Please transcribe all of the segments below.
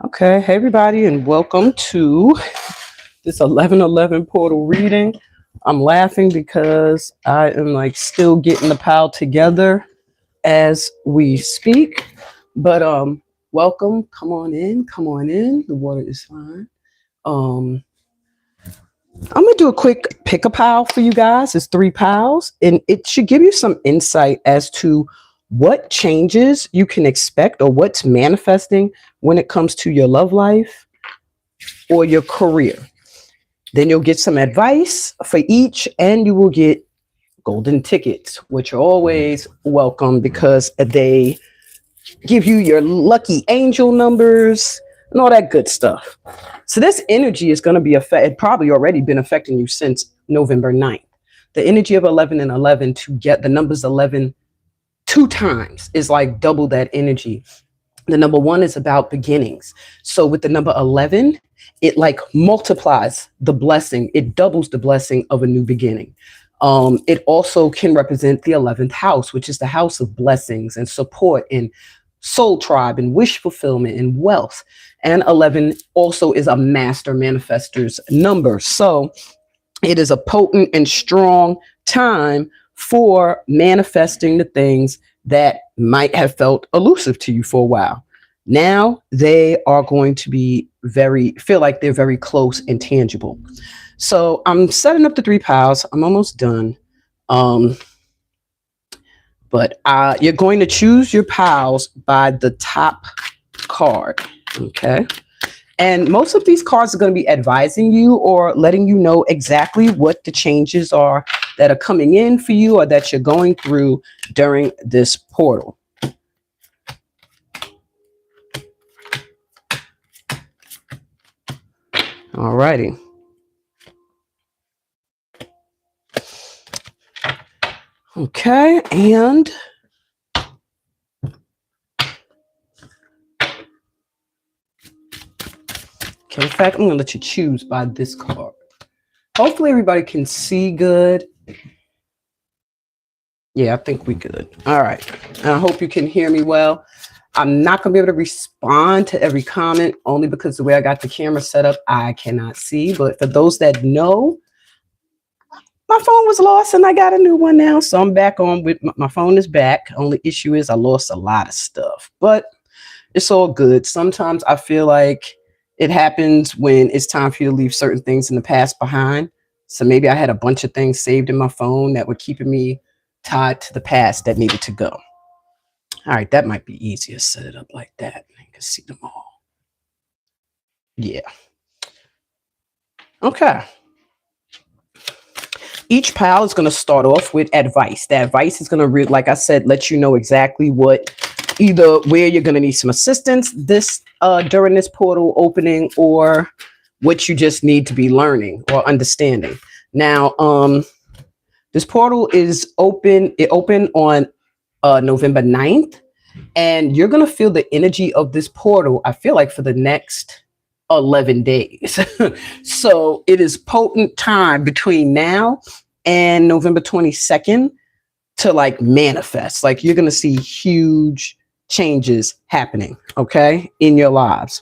Okay, hey everybody, and welcome to this 11:11 portal reading. I'm laughing because I am like still getting the pile together as we speak. But welcome. Come on in. Come on in. The water is fine. Um, I'm gonna do a quick pick a pile for you guys. It's 3 piles, and it should give you some insight as to what changes you can expect or what's manifesting when it comes to your love life or your career. Then you'll get some advice for each, and you will get golden tickets, which are always welcome because they give you your lucky angel numbers and all that good stuff. So this energy is going to be probably already been affecting you since November 9th. The energy of 11 and 11, to get the numbers 11 2 times is like double that energy. The number 1 is about beginnings. So with the number 11, it like multiplies the blessing. It doubles the blessing of a new beginning. It also can represent the 11th house, which is the house of blessings and support and soul tribe and wish fulfillment and wealth. And 11 also is a master manifestor's number. So it is a potent and strong time for manifesting the things that might have felt elusive to you for a while. Now they are going to be feel like they're very close and tangible. So I'm setting up the 3 piles. I'm almost done. But you're going to choose your piles by the top card. Okay. And most of these cards are going to be advising you or letting you know exactly what the changes are that are coming in for you or that you're going through during this portal. All righty. Okay, and okay, in fact, I'm going to let you choose by this card. Hopefully everybody can see good. Yeah, I think we're good. All right. And I hope you can hear me well. I'm not going to be able to respond to every comment only because the way I got the camera set up, I cannot see. But for those that know, my phone was lost and I got a new one now. So I'm back on with my phone is back. Only issue is I lost a lot of stuff, but it's all good. Sometimes I feel like it happens when it's time for you to leave certain things in the past behind. So maybe I had a bunch of things saved in my phone that were keeping me tied to the past that needed to go. All right, that might be easier. Set it up like that. You can see them all. Yeah. Okay. Each pile is going to start off with advice. The advice is going to, like I said, let you know exactly either where you're going to need some assistance during this portal opening or what you just need to be learning or understanding. Now, this portal is open. It opened on November 9th, and you're going to feel the energy of this portal, I feel like, for the next 11 days. So it is potent time between now and November 22nd to like manifest. Like you're going to see huge changes happening, okay, in your lives.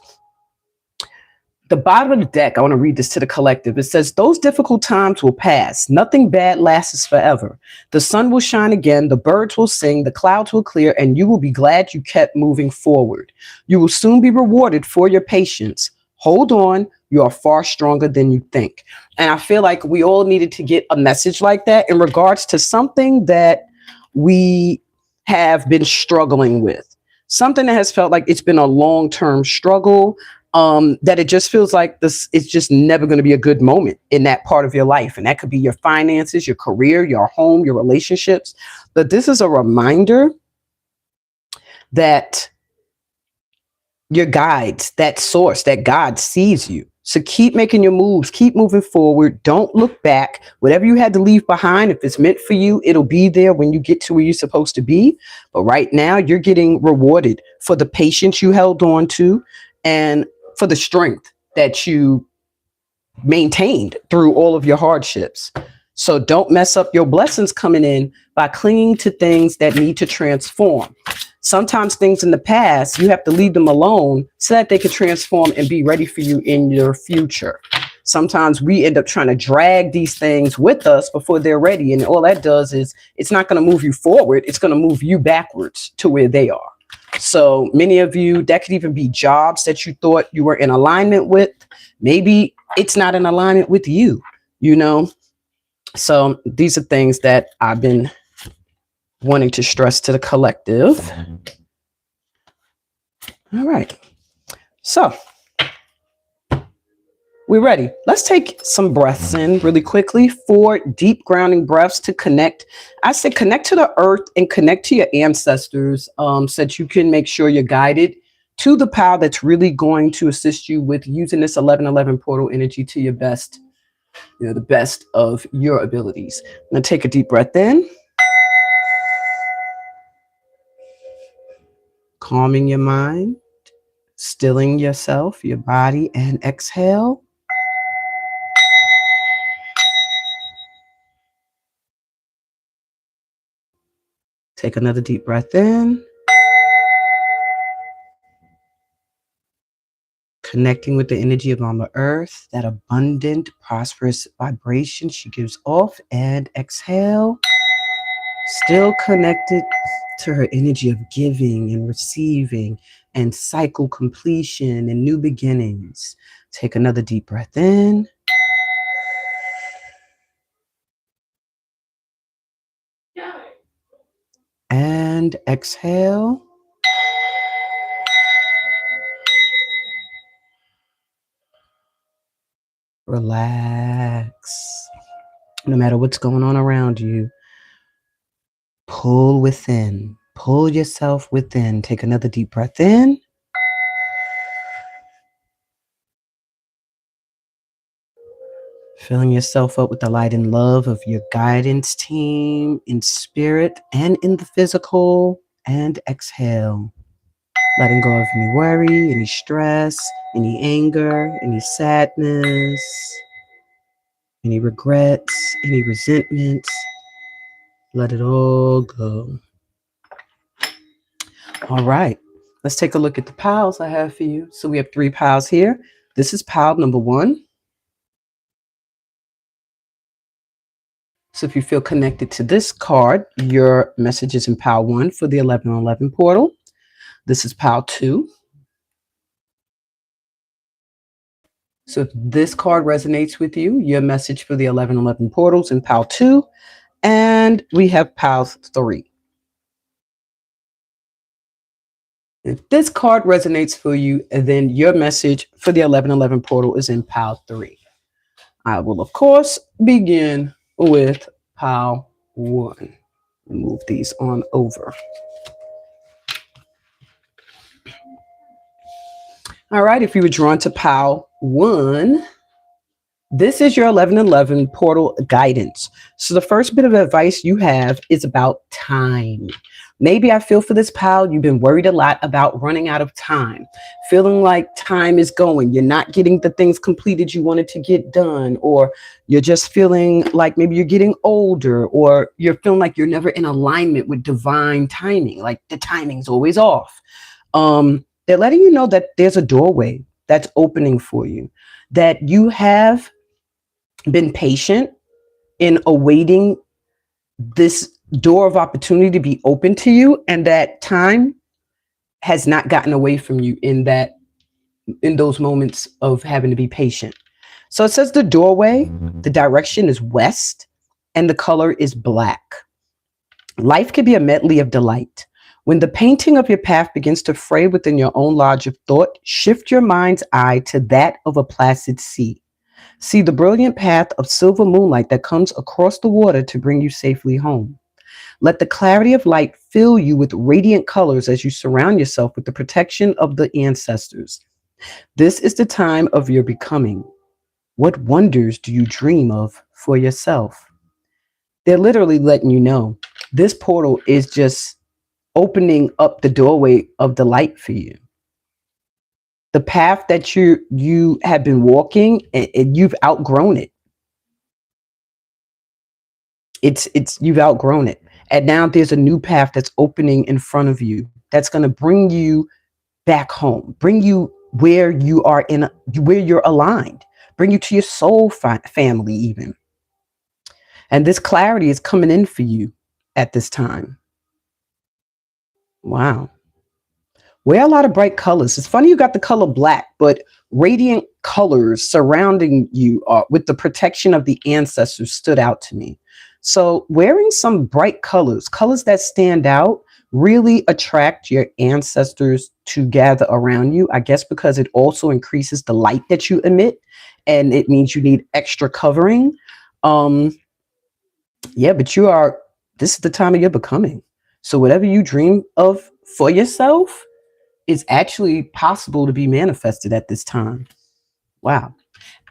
The bottom of the deck, I want to read this to the collective. It says, those difficult times will pass. Nothing bad lasts forever. The sun will shine again. The birds will sing. The clouds will clear, and you will be glad you kept moving forward. You will soon be rewarded for your patience. Hold on. You are far stronger than you think. And I feel like we all needed to get a message like that in regards to something that we have been struggling with. Something that has felt like it's been a long-term struggle. That it just feels like this is just never going to be a good moment in that part of your life. And that could be your finances, your career, your home, your relationships. But this is a reminder that your guides, that source, that God sees you. So keep making your moves, keep moving forward. Don't look back. Whatever you had to leave behind, if it's meant for you, it'll be there when you get to where you're supposed to be. But right now you're getting rewarded for the patience you held on to and for the strength that you maintained through all of your hardships. So don't mess up your blessings coming in by clinging to things that need to transform. Sometimes things in the past, you have to leave them alone so that they can transform and be ready for you in your future. Sometimes we end up trying to drag these things with us before they're ready. And all that does is it's not going to move you forward. It's going to move you backwards to where they are. So many of you, that could even be jobs that you thought you were in alignment with. Maybe it's not in alignment with you, you know? So these are things that I've been wanting to stress to the collective. All right. So we're ready. Let's take some breaths in really quickly. 4 deep grounding breaths to connect. I said connect to the earth and connect to your ancestors so that you can make sure you're guided to the power that's really going to assist you with using this 1111 portal energy to your best, the best of your abilities. Now take a deep breath in. Calming your mind, stilling yourself, your body, and exhale. Take another deep breath in. Connecting with the energy of Mama Earth, that abundant, prosperous vibration she gives off, and exhale. Still connected to her energy of giving and receiving and cycle completion and new beginnings. Take another deep breath in. And exhale. Relax. No matter what's going on around you, pull within. Pull yourself within. Take another deep breath in. Filling yourself up with the light and love of your guidance team in spirit and in the physical. And exhale. Letting go of any worry, any stress, any anger, any sadness, any regrets, any resentments. Let it all go. All right. Let's take a look at the piles I have for you. So we have 3 piles here. This is pile number 1. So if you feel connected to this card, your message is in pile 1 for the 1111 portal. This is pile 2. So if this card resonates with you, your message for the 1111 portals in pile 2. And we have pile 3. If this card resonates for you, then your message for the 1111 portal is in pile 3. I will, of course, begin with pile 1. Move these on over. All right, if you were drawn to pile 1, this is your 1111 portal guidance. So the first bit of advice you have is about time. Maybe I feel for this pile, you've been worried a lot about running out of time, feeling like time is going. You're not getting the things completed you wanted to get done, or you're just feeling like maybe you're getting older, or you're feeling like you're never in alignment with divine timing, like the timing's always off. They're letting you know that there's a doorway that's opening for you, that you have been patient in awaiting this door of opportunity to be open to you, and that time has not gotten away from you in those moments of having to be patient. So it says the doorway, the direction is west, and the color is black. Life can be a medley of delight. When the painting of your path begins to fray within your own lodge of thought, shift your mind's eye to that of a placid sea. See the brilliant path of silver moonlight that comes across the water to bring you safely home. Let the clarity of light fill you with radiant colors as you surround yourself with the protection of the ancestors. This is the time of your becoming. What wonders do you dream of for yourself? They're literally letting you know this portal is just opening up the doorway of the light for you. The path that you have been walking, and you've outgrown it. It's you've outgrown it. And now there's a new path that's opening in front of you. that's going to bring you back home, bring you where you are where you're aligned, bring you to your soul family even. And this clarity is coming in for you at this time. Wow. Wear a lot of bright colors. It's funny you got the color black, but radiant colors surrounding you with the protection of the ancestors stood out to me. So wearing some bright colors, colors that stand out, really attract your ancestors to gather around you. I guess because it also increases the light that you emit, and it means you need extra covering. Yeah, but this is the time of your becoming. So whatever you dream of for yourself is actually possible to be manifested at this time. Wow.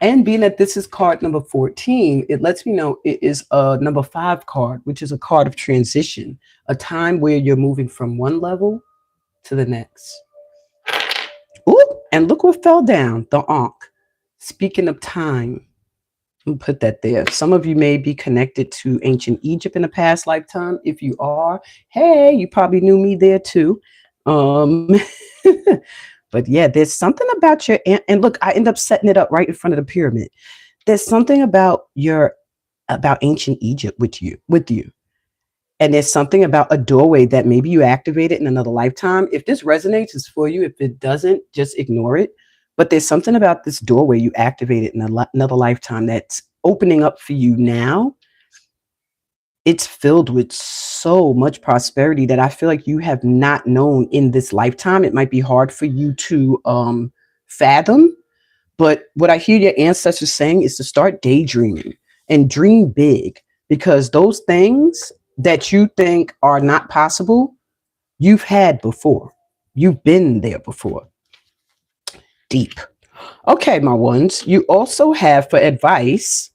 And being that this is card number 14, it lets me know it is a number 5 card, which is a card of transition, a time where you're moving from one level to the next. Ooh, and look what fell down, the Ankh. Speaking of time, we'll put that there. Some of you may be connected to ancient Egypt in a past lifetime. If you are, hey, you probably knew me there too. But yeah, there's something about and look, I end up setting it up right in front of the pyramid. There's something about ancient Egypt with you. And there's something about a doorway that maybe you activated in another lifetime. If this resonates, it's for you. If it doesn't, just ignore it. But there's something about this doorway you activated in another lifetime that's opening up for you now. It's filled with so much prosperity that I feel like you have not known in this lifetime. It might be hard for you to fathom. But what I hear your ancestors saying is to start daydreaming and dream big, because those things that you think are not possible, you've had before. You've been there before. Deep. Okay, my ones. You also have for advice,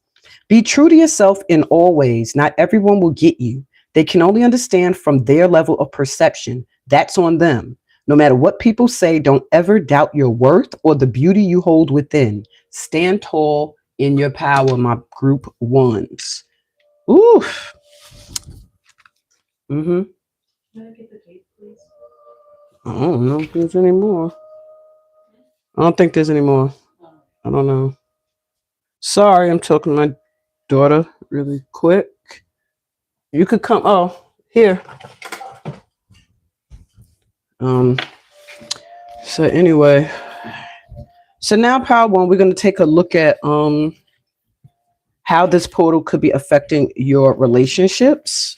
be true to yourself in all ways. Not everyone will get you. They can only understand from their level of perception. That's on them. No matter what people say, don't ever doubt your worth or the beauty you hold within. Stand tall in your power, my group ones. Ooh. Mm-hmm. Can I get the tape, please? I don't know if there's any more. I don't think there's any more. I don't know. Sorry, I'm talking to my daughter really quick. You could come. Oh, here. So anyway, so now Power One, we're going to take a look at how this portal could be affecting your relationships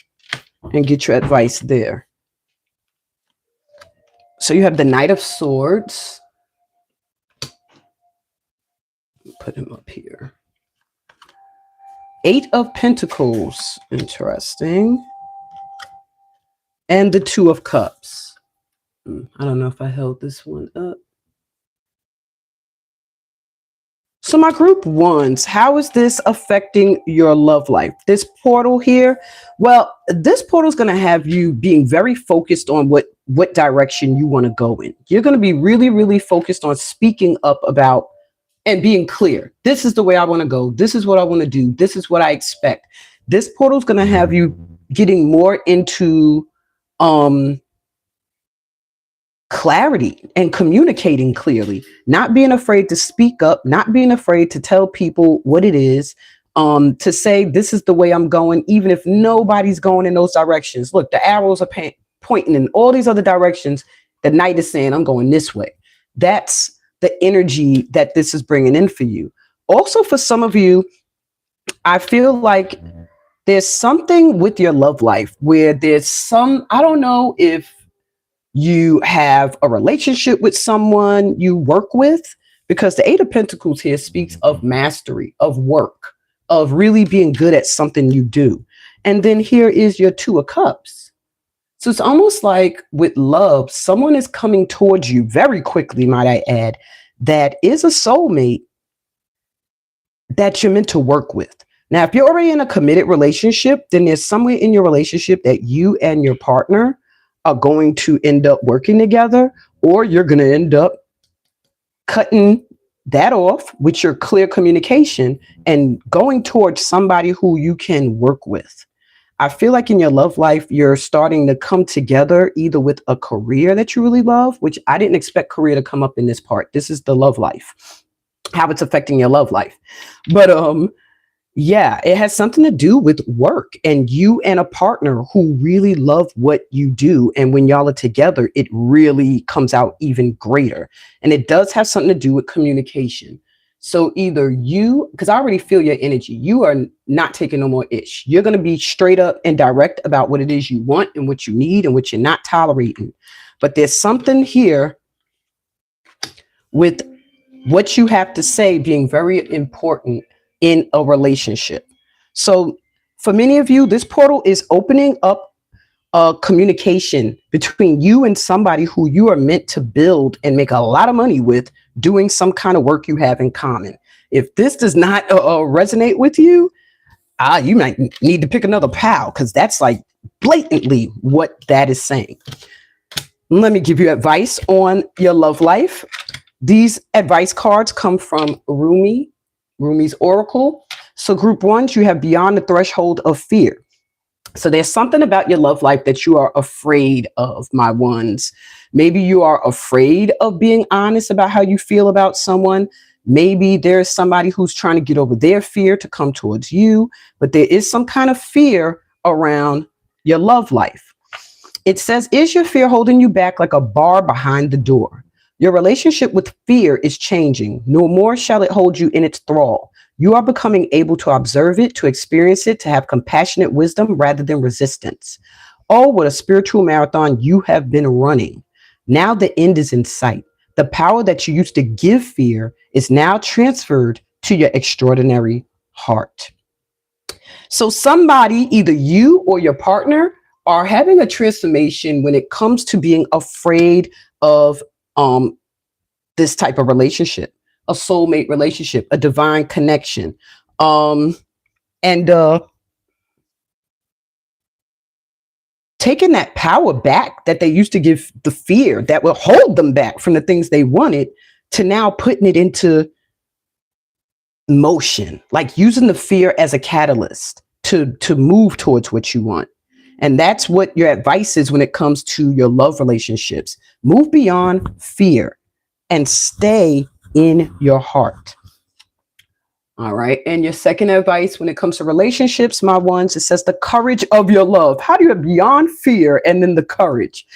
and get your advice there. So you have the Knight of Swords. Put him up here. 8 of Pentacles. Interesting. And the 2 of Cups. I don't know if I held this one up. So my group ones, how is this affecting your love life? This portal here, well, this portal is going to have you being very focused on what direction you want to go in. You're going to be really, really focused on speaking up about and being clear. This is the way I want to go. This is what I want to do. This is what I expect. This portal is going to have you getting more into clarity and communicating clearly, not being afraid to speak up, not being afraid to tell people what it is, to say, this is the way I'm going, even if nobody's going in those directions. Look, the arrows are pointing in all these other directions. The Knight is saying, I'm going this way. That's the energy that this is bringing in for you. Also, for some of you, I feel like there's something with your love life where there's I don't know if you have a relationship with someone you work with, because the 8 of Pentacles here speaks of mastery, of work, of really being good at something you do. And then here is your 2 of Cups. So it's almost like with love, someone is coming towards you very quickly, might I add, that is a soulmate that you're meant to work with. Now, if you're already in a committed relationship, then there's somewhere in your relationship that you and your partner are going to end up working together, or you're going to end up cutting that off with your clear communication and going towards somebody who you can work with. I feel like in your love life, you're starting to come together either with a career that you really love, which I didn't expect career to come up in this part. This is the love life, how it's affecting your love life. But yeah, it has something to do with work and you and a partner who really love what you do. And when y'all are together, it really comes out even greater. And it does have something to do with communication. So either you, because I already feel your energy, you are not taking no more ish. You're going to be straight up and direct about what it is you want and what you need and what you're not tolerating. But there's something here with what you have to say being very important in a relationship. So for many of you, this portal is opening up a communication between you and somebody who you are meant to build and make a lot of money with, doing some kind of work you have in common. If this does not resonate with you, you might need to pick another pal, because that's like blatantly what that is saying. Let me give you advice on your love life. These advice cards come from Rumi's Oracle. So group ones, you have beyond the threshold of fear. So there's something about your love life that you are afraid of, my ones. Maybe you are afraid of being honest about how you feel about someone. Maybe there's somebody who's trying to get over their fear to come towards you, but there is some kind of fear around your love life. It says, is your fear holding you back like a bar behind the door? Your relationship with fear is changing. No more shall it hold you in its thrall. You are becoming able to observe it, to experience it, to have compassionate wisdom rather than resistance. Oh, what a spiritual marathon you have been running. Now the end is in sight. The power that you used to give fear is now transferred to your extraordinary heart. So somebody, either you or your partner, are having a transformation when it comes to being afraid of this type of relationship, a soulmate relationship, a divine connection. And taking that power back that they used to give the fear that will hold them back from the things they wanted, to now putting it into motion, like using the fear as a catalyst to move towards what you want. And that's what your advice is when it comes to your love relationships. Move beyond fear and stay in your heart. All right. And your second advice when it comes to relationships, my ones, it says the courage of your love. How do you have beyond fear and then the courage?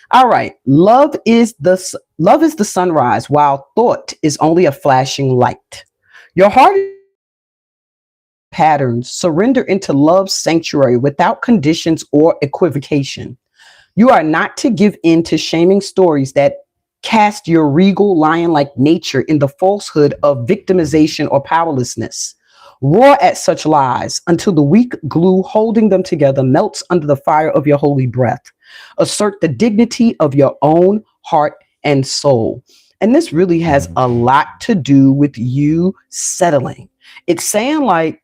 All right. Love is the sunrise, while thought is only a flashing light. Your heart patterns surrender into love's sanctuary without conditions or equivocation. You are not to give in to shaming stories that cast your regal lion-like nature in the falsehood of victimization or powerlessness. Roar at such lies until the weak glue holding them together melts under the fire of your holy breath. Assert the dignity of your own heart and soul. And this really has a lot to do with you settling. It's saying like,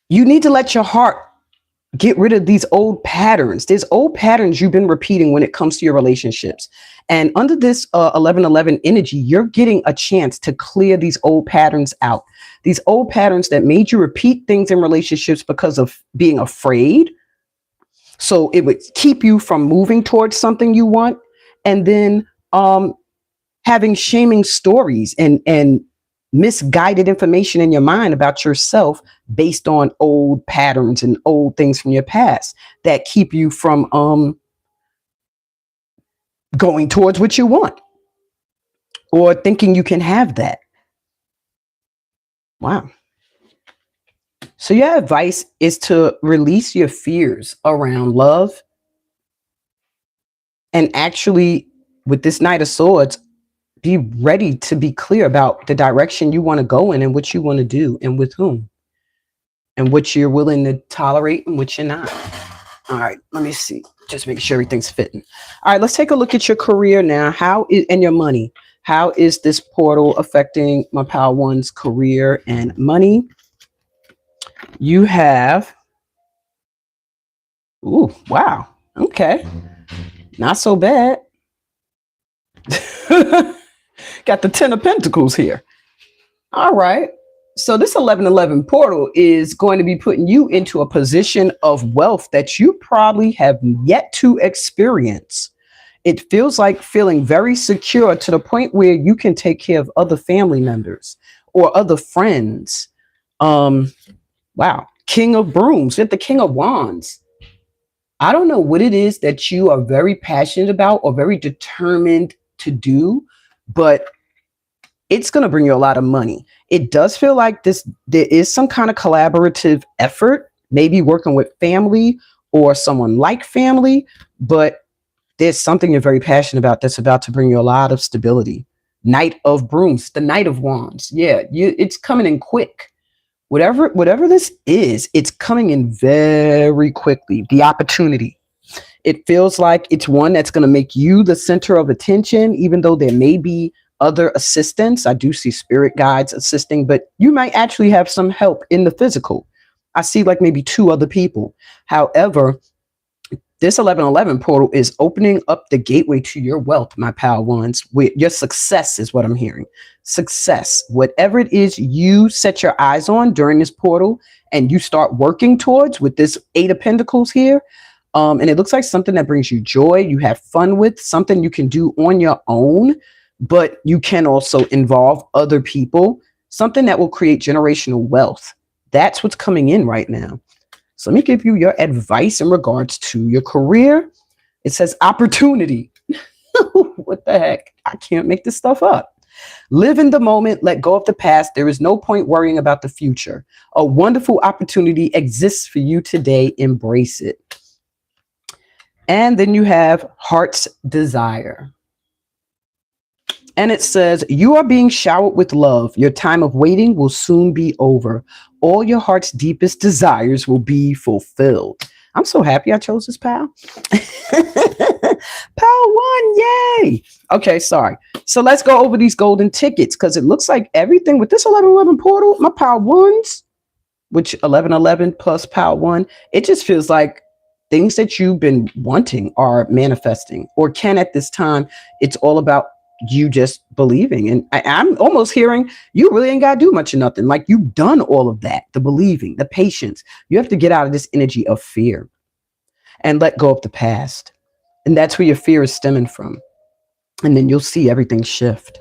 you need to let your heart get rid of these old patterns. There's old patterns you've been repeating when it comes to your relationships. And under this 1111 energy, you're getting a chance to clear these old patterns out. These old patterns that made you repeat things in relationships because of being afraid. So it would keep you from moving towards something you want. And then having shaming stories and misguided information in your mind about yourself based on old patterns and old things from your past that keep you from going towards what you want or thinking you can have that. Wow. So your advice is to release your fears around love and actually, with this Knight of Swords, be ready to be clear about the direction you want to go in and what you want to do and with whom and what you're willing to tolerate and what you're not. All right, let me see. Just make sure everything's fitting. All right, let's take a look at your career now. And your money. How is this portal affecting my Pal One's career and money? You have, ooh, wow. Okay. Not so bad. Got the 10 of Pentacles here. All right. So this 1111 portal is going to be putting you into a position of wealth that you probably have yet to experience. It feels like feeling very secure to the point where you can take care of other family members or other friends. Um, wow. King of Brooms with the King of Wands. I don't know what it is that you are very passionate about or very determined to do, but it's going to bring you a lot of money. It does feel like there is some kind of collaborative effort, maybe working with family or someone like family, but there's something you're very passionate about that's about to bring you a lot of stability. Knight of Brooms, the Knight of Wands. Yeah, it's coming in quick. Whatever this is, it's coming in very quickly. The opportunity. It feels like it's one that's going to make you the center of attention, even though there may be other assistants. I do see spirit guides assisting, but you might actually have some help in the physical. I see like maybe two other people. However, this 1111 portal is opening up the gateway to your wealth, my pal ones. Your success is what I'm hearing. Success, whatever it is you set your eyes on during this portal and you start working towards with this 8 of Pentacles here. And it looks like something that brings you joy, you have fun with, something you can do on your own, but you can also involve other people, something that will create generational wealth. That's what's coming in right now. So let me give you your advice in regards to your career. It says opportunity. What the heck? I can't make this stuff up. Live in the moment, let go of the past. There is no point worrying about the future. A wonderful opportunity exists for you today. Embrace it. And then you have Heart's Desire. And it says, you are being showered with love. Your time of waiting will soon be over. All your heart's deepest desires will be fulfilled. I'm so happy I chose this pal. Pal 1, yay. Okay, sorry. So let's go over these golden tickets because it looks like everything with this 1111 portal, my pal 1s, which 1111 plus pal 1, it just feels like things that you've been wanting are manifesting or can at this time. It's all about you just believing. And I'm almost hearing you really ain't got to do much of nothing. Like you've done all of that, the believing, the patience. You have to get out of this energy of fear and let go of the past. And that's where your fear is stemming from. And then you'll see everything shift.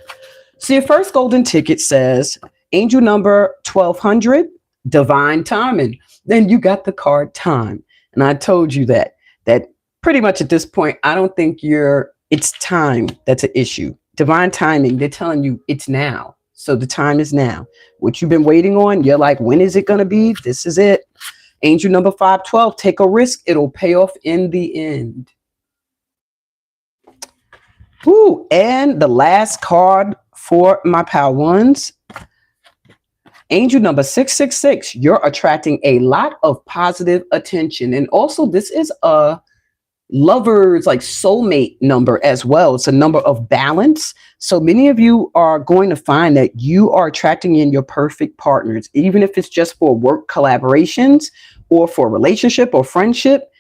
So your first golden ticket says angel number 1200, divine timing. Then you got the card time. And I told you that pretty much at this point, I don't think it's time that's an issue. Divine timing, they're telling you it's now. So the time is now. What you've been waiting on, you're like, when is it going to be? This is it. Angel number 512, take a risk. It'll pay off in the end. Ooh, and the last card for my pal ones, angel number 666, you're attracting a lot of positive attention. And also this is a lover's like soulmate number as well. It's a number of balance. So many of you are going to find that you are attracting in your perfect partners, even if it's just for work collaborations or for relationship or friendship.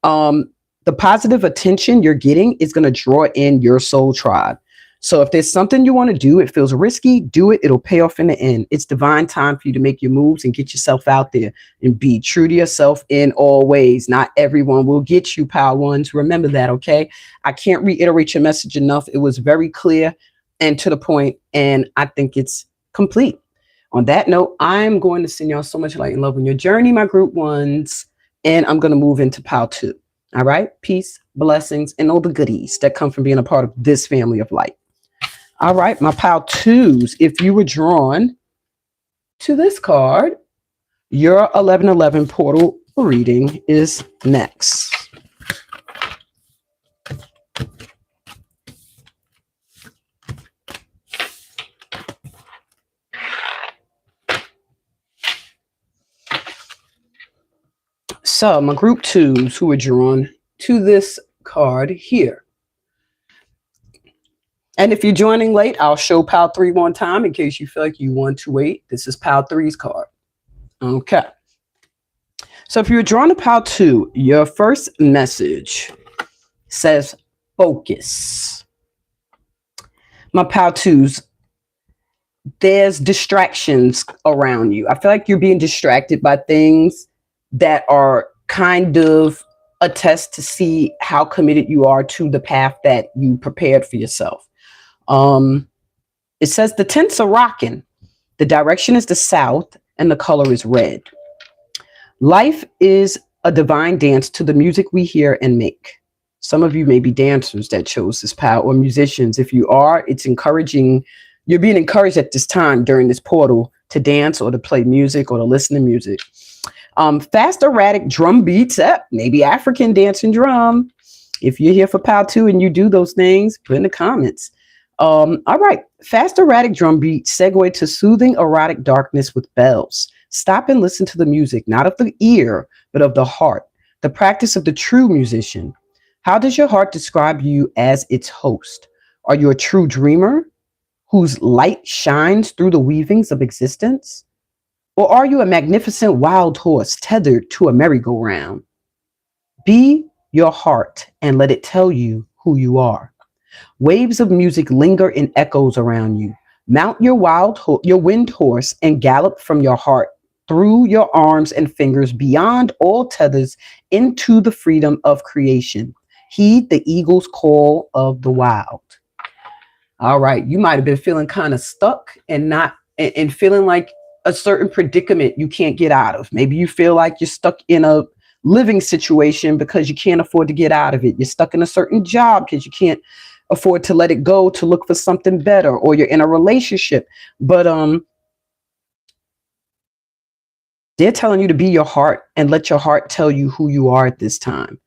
The positive attention you're getting is going to draw in your soul tribe. So if there's something you want to do, it feels risky, do it. It'll pay off in the end. It's divine time for you to make your moves and get yourself out there and be true to yourself in all ways. Not everyone will get you, pal ones. Remember that, okay? I can't reiterate your message enough. It was very clear and to the point, and I think it's complete. On that note, I'm going to send y'all so much light and love on your journey, my group ones, and I'm going to move into pal 2. All right? Peace, blessings, and all the goodies that come from being a part of this family of light. All right, my pal 2s, if you were drawn to this card, your 1111 portal reading is next. So my group 2s who were drawn to this card here. And if you're joining late, I'll show pal 3 one time in case you feel like you want to wait. This is pal 3's card. Okay. So if you're drawn to pal 2, your first message says focus. My pal 2s, there's distractions around you. I feel like you're being distracted by things that are kind of a test to see how committed you are to the path that you prepared for yourself. Um, it says the tents are rocking. The direction is the south and the color is red. Life is a divine dance to the music we hear and make. Some of you may be dancers that chose this path or musicians. If you are, it's encouraging. You're being encouraged at this time during this portal to dance or to play music or to listen to music. Fast, erratic drum beats, maybe African dance and drum. If you're here for POW 2 and you do those things, put in the comments. All right. Fast, erratic drum beats segue to soothing, erotic darkness with bells. Stop and listen to the music, not of the ear, but of the heart. The practice of the true musician. How does your heart describe you as its host? Are you a true dreamer whose light shines through the weavings of existence? Or are you a magnificent wild horse tethered to a merry-go-round? Be your heart and let it tell you who you are. Waves of music linger in echoes around you. Mount your your wind horse and gallop from your heart through your arms and fingers beyond all tethers into the freedom of creation. Heed the eagle's call of the wild. All right, you might have been feeling kind of stuck and feeling like a certain predicament you can't get out of. Maybe you feel like you're stuck in a living situation because you can't afford to get out of it. You're stuck in a certain job because you can't afford to let it go to look for something better, or you're in a relationship. But they're telling you to be your heart and let your heart tell you who you are at this time.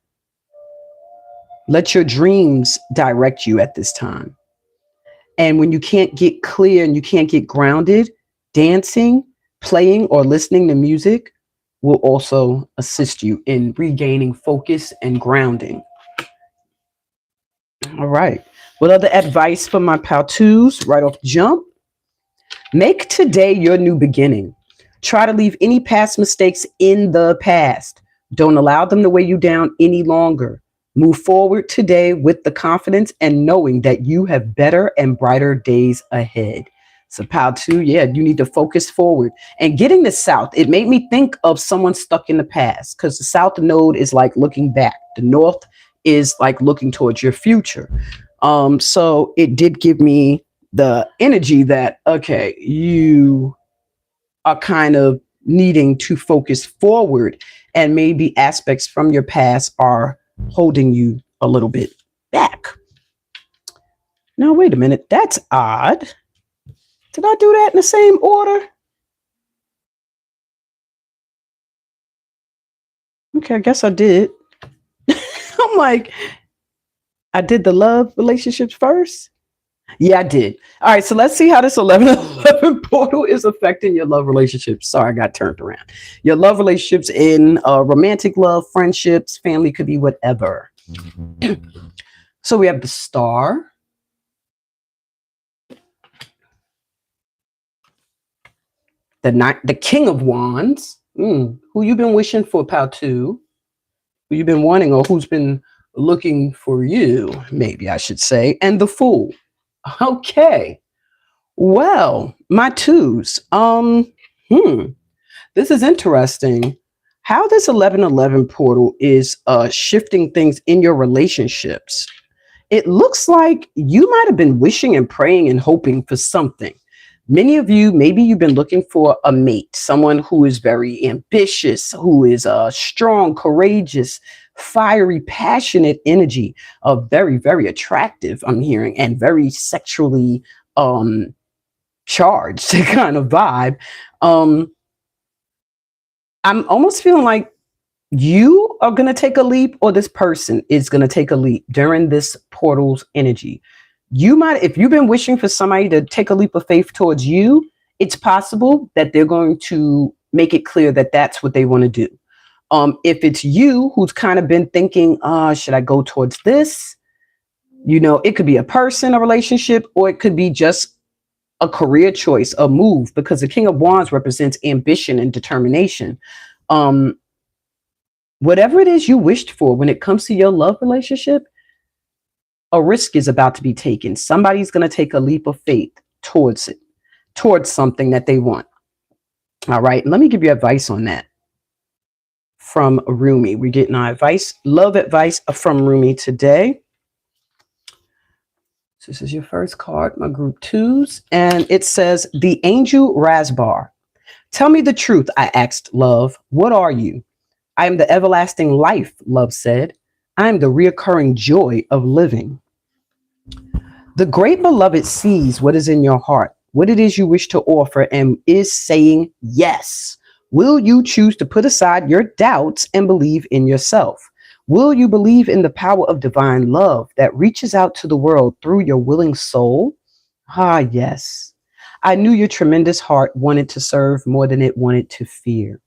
Let your dreams direct you at this time. And when you can't get clear and you can't get grounded, dancing, playing, or listening to music will also assist you in regaining focus and grounding. All right. What other advice for my POW2s right off jump? Make today your new beginning. Try to leave any past mistakes in the past. Don't allow them to weigh you down any longer. Move forward today with the confidence and knowing that you have better and brighter days ahead. So POW2, yeah, you need to focus forward. And getting the south, it made me think of someone stuck in the past, because the south node is like looking back. The north is like looking towards your future. So it did give me the energy that, okay, you are kind of needing to focus forward, and maybe aspects from your past are holding you a little bit back. Now, wait a minute. That's odd. Did I do that in the same order? Okay, I guess I did. I'm like, I did the love relationships first. Yeah, I did. All right, so let's see how this 1111 portal is affecting your love relationships. Sorry, I got turned around. Your love relationships in romantic love, friendships, family, could be whatever. So we have the star, the king of wands. Who you been wishing for, POW2? Who you been wanting, or who's been looking for you, maybe I should say. And the fool. Okay. Well, my twos. This is interesting. How this 1111 portal is shifting things in your relationships. It looks like you might have been wishing and praying and hoping for something. Many of you, maybe you've been looking for a mate, someone who is very ambitious, who is strong, courageous, fiery, passionate energy, very, very attractive, I'm hearing, and very sexually charged kind of vibe. I'm almost feeling like you are going to take a leap, or this person is going to take a leap during this portal's energy. You might, if you've been wishing for somebody to take a leap of faith towards you, it's possible that they're going to make it clear that that's what they want to do. If it's you who's kind of been thinking, should I go towards this? You know, it could be a person, a relationship, or it could be just a career choice, a move, because the King of Wands represents ambition and determination. Whatever it is you wished for when it comes to your love relationship, a risk is about to be taken. Somebody's going to take a leap of faith towards it, towards something that they want. All right, let me give you advice on that from Rumi. We're getting our advice, love advice from Rumi today. So this is your first card, my group twos, and it says, the angel Rasbar. Tell me the truth, I asked love. What are you? I am the everlasting life, love said. I am the reoccurring joy of living. The great beloved sees what is in your heart, what it is you wish to offer, and is saying yes. Will you choose to put aside your doubts and believe in yourself? Will you believe in the power of divine love that reaches out to the world through your willing soul? Ah, yes. I knew your tremendous heart wanted to serve more than it wanted to fear.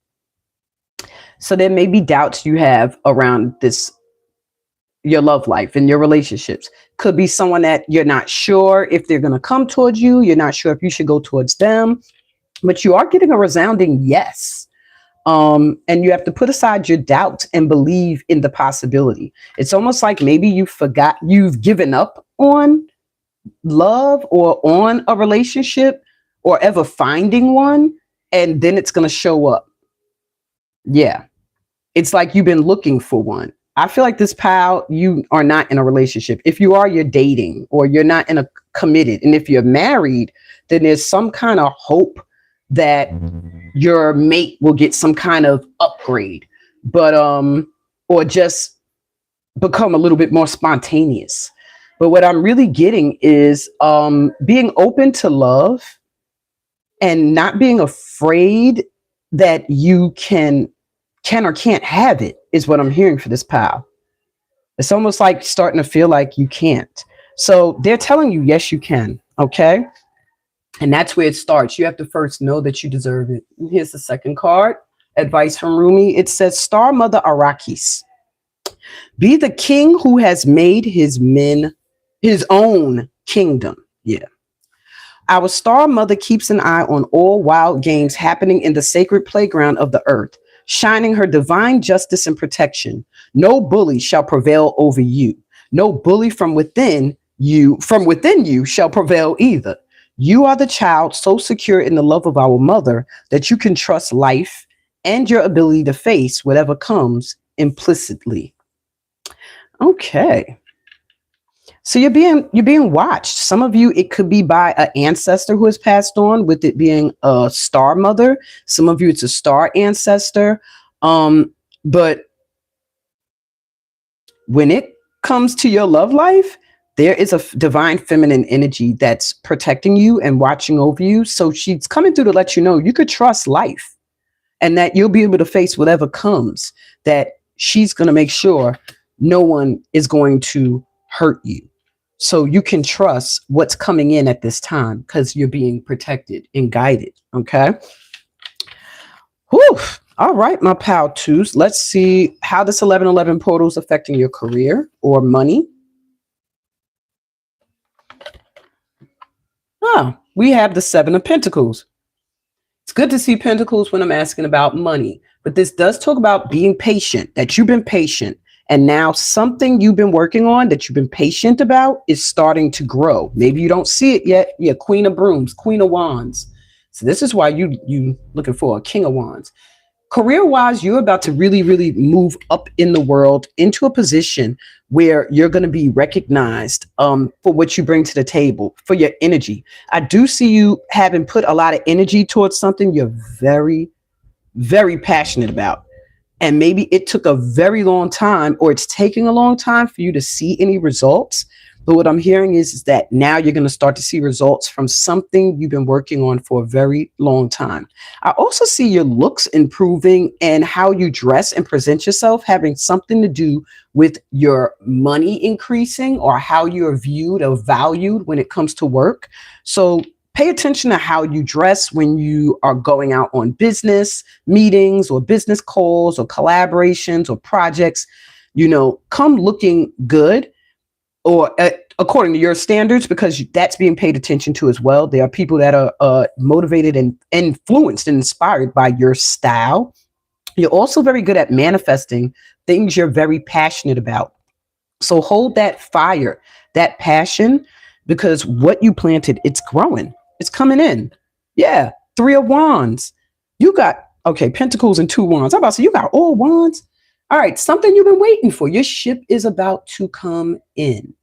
So there may be doubts you have around this, your love life and your relationships. Could be someone that you're not sure if they're going to come towards you. You're not sure if you should go towards them, but you are getting a resounding yes. And you have to put aside your doubts and believe in the possibility. It's almost like maybe you've given up on love or on a relationship or ever finding one, and then it's going to show up. Yeah. It's like you've been looking for one. I feel like this pal, you are not in a relationship. If you are, you're dating, or you're not in a committed. And if you're married, then there's some kind of hope that your mate will get some kind of upgrade, but or just become a little bit more spontaneous. But what I'm really getting is being open to love and not being afraid that you can or can't have it is what I'm hearing for this pal. It's almost like starting to feel like you can't. So they're telling you, yes, you can. Okay. And that's where it starts. You have to first know that you deserve it. And here's the second card. Advice from Rumi. It says, Star Mother Arrakis. Be the king who has made his men his own kingdom. Yeah. Our star mother keeps an eye on all wild games happening in the sacred playground of the earth, shining her divine justice and protection. No bully shall prevail over you. No bully from within you shall prevail either. You are the child so secure in the love of our mother that you can trust life and your ability to face whatever comes implicitly. Okay. So you're being watched. Some of you, it could be by an ancestor who has passed on, with it being a star mother. Some of you, it's a star ancestor. But when it comes to your love life, there is a divine feminine energy that's protecting you and watching over you. So she's coming through to let you know you could trust life and that you'll be able to face whatever comes, that she's going to make sure no one is going to hurt you. So you can trust what's coming in at this time because you're being protected and guided. Okay. Whew. All right, my pal twos. Let's see how this 1111 portal is affecting your career or money. We have the 7 of Pentacles. It's good to see Pentacles when I'm asking about money, but this does talk about being patient, that you've been patient. And now something you've been working on that you've been patient about is starting to grow. Maybe you don't see it yet. Yeah, Queen of Brooms, Queen of Wands. So this is why you looking for a King of Wands. Career-wise, you're about to really, really move up in the world into a position where you're going to be recognized for what you bring to the table, for your energy. I do see you having put a lot of energy towards something you're very, very passionate about. And maybe it took a very long time, or it's taking a long time for you to see any results. But what I'm hearing is that now you're going to start to see results from something you've been working on for a very long time. I also see your looks improving and how you dress and present yourself having something to do with your money increasing or how you're viewed or valued when it comes to work. So pay attention to how you dress when you are going out on business meetings or business calls or collaborations or projects. Come looking good, or according to your standards, because that's being paid attention to as well. There are people that are motivated and influenced and inspired by your style. You're also very good at manifesting things you're very passionate about. So hold that fire, that passion, because what you planted, it's growing. It's coming in. Yeah, 3 of Wands. You got, okay, Pentacles and 2 Wands. I'm about to say, you got all Wands. All right, something you've been waiting for. Your ship is about to come in.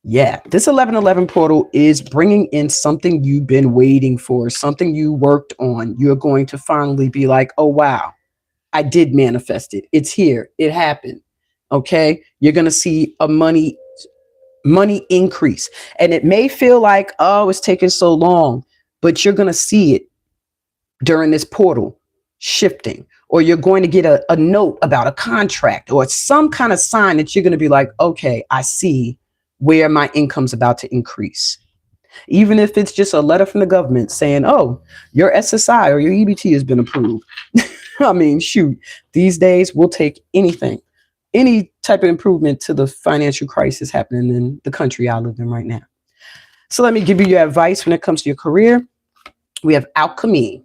Yeah, this 1111 portal is bringing in something you've been waiting for, something you worked on. You're going to finally be like, oh, wow, I did manifest it. It's here. It happened. Okay. You're going to see a money increase. And it may feel like, oh, it's taking so long, but you're going to see it during this portal shifting, or you're going to get a note about a contract or some kind of sign that you're going to be like, okay, I see where my income's about to increase. Even if it's just a letter from the government saying, oh, your SSI or your EBT has been approved. I mean, shoot, these days we'll take anything, any type of improvement to the financial crisis happening in the country I live in right now. So let me give you your advice when it comes to your career. We have alchemy.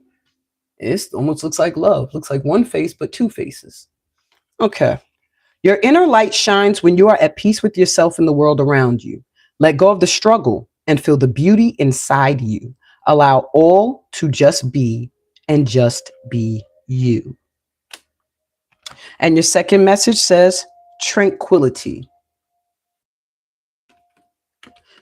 It almost looks like love. Looks like one face, but two faces. Okay. Your inner light shines when you are at peace with yourself and the world around you. Let go of the struggle and feel the beauty inside you. Allow all to just be and just be you. And your second message says tranquility.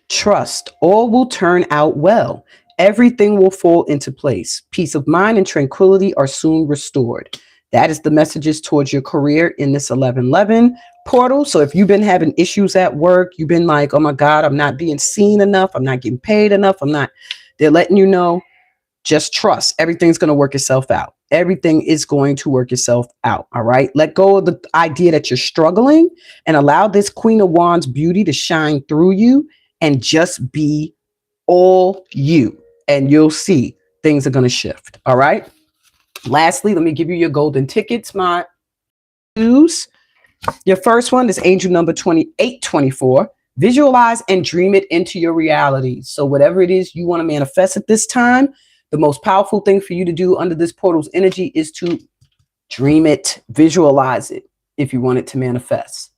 Trust, all will turn out well. Everything will fall into place. Peace of mind and tranquility are soon restored. That is the messages towards your career in this 1111 portal. So if you've been having issues at work, you've been like, oh my God, I'm not being seen enough. I'm not getting paid enough. They're letting you know, just trust. Everything's going to work itself out. Everything is going to work itself out. All right. Let go of the idea that you're struggling and allow this Queen of Wands beauty to shine through you and just be all you. And you'll see things are going to shift. All right. Lastly, let me give you your golden tickets, my twos. Your first one is angel number 2824. Visualize and dream it into your reality. So whatever it is you want to manifest at this time, the most powerful thing for you to do under this portal's energy is to dream it, visualize it if you want it to manifest.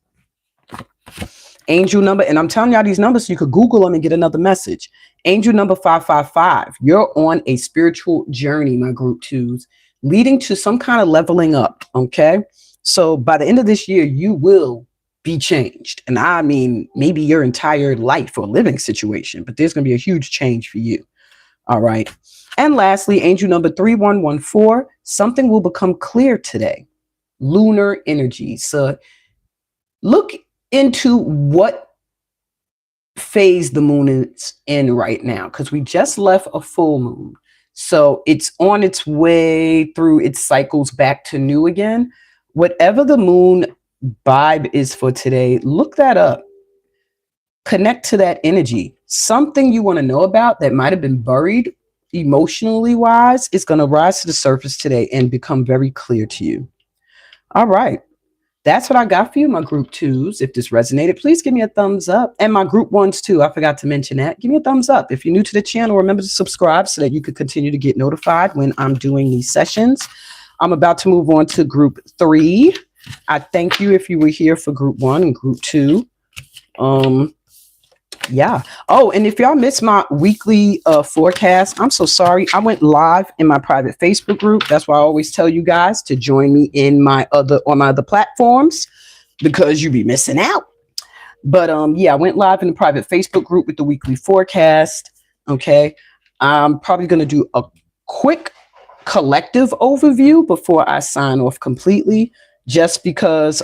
Angel number, and I'm telling y'all these numbers so you could Google them and get another message. Angel number 555. You're on a spiritual journey, my group twos, leading to some kind of leveling up. Okay. So by the end of this year, you will be changed. And I mean, maybe your entire life or living situation, but there's going to be a huge change for you. All right. And lastly, angel number 3114. Something will become clear today. Lunar energy. So look into what phase the moon is in right now, because we just left a full moon. So it's on its way through its cycles back to new again. Whatever the moon vibe is for today, look that up. Connect to that energy. Something you want to know about that might have been buried emotionally wise is going to rise to the surface today and become very clear to you. All right. That's what I got for you, my group twos. If this resonated, please give me a thumbs up. And my group ones too. I forgot to mention that. Give me a thumbs up. If you're new to the channel, remember to subscribe so that you could continue to get notified when I'm doing these sessions. I'm about to move on to group 3. I thank you if you were here for group 1 and group 2. Yeah. Oh, and if y'all missed my weekly forecast, I'm so sorry. I went live in my private Facebook group. That's why I always tell you guys to join me in my other platforms, because you be missing out. But yeah, I went live in the private Facebook group with the weekly forecast. Okay. I'm probably going to do a quick collective overview before I sign off completely, just because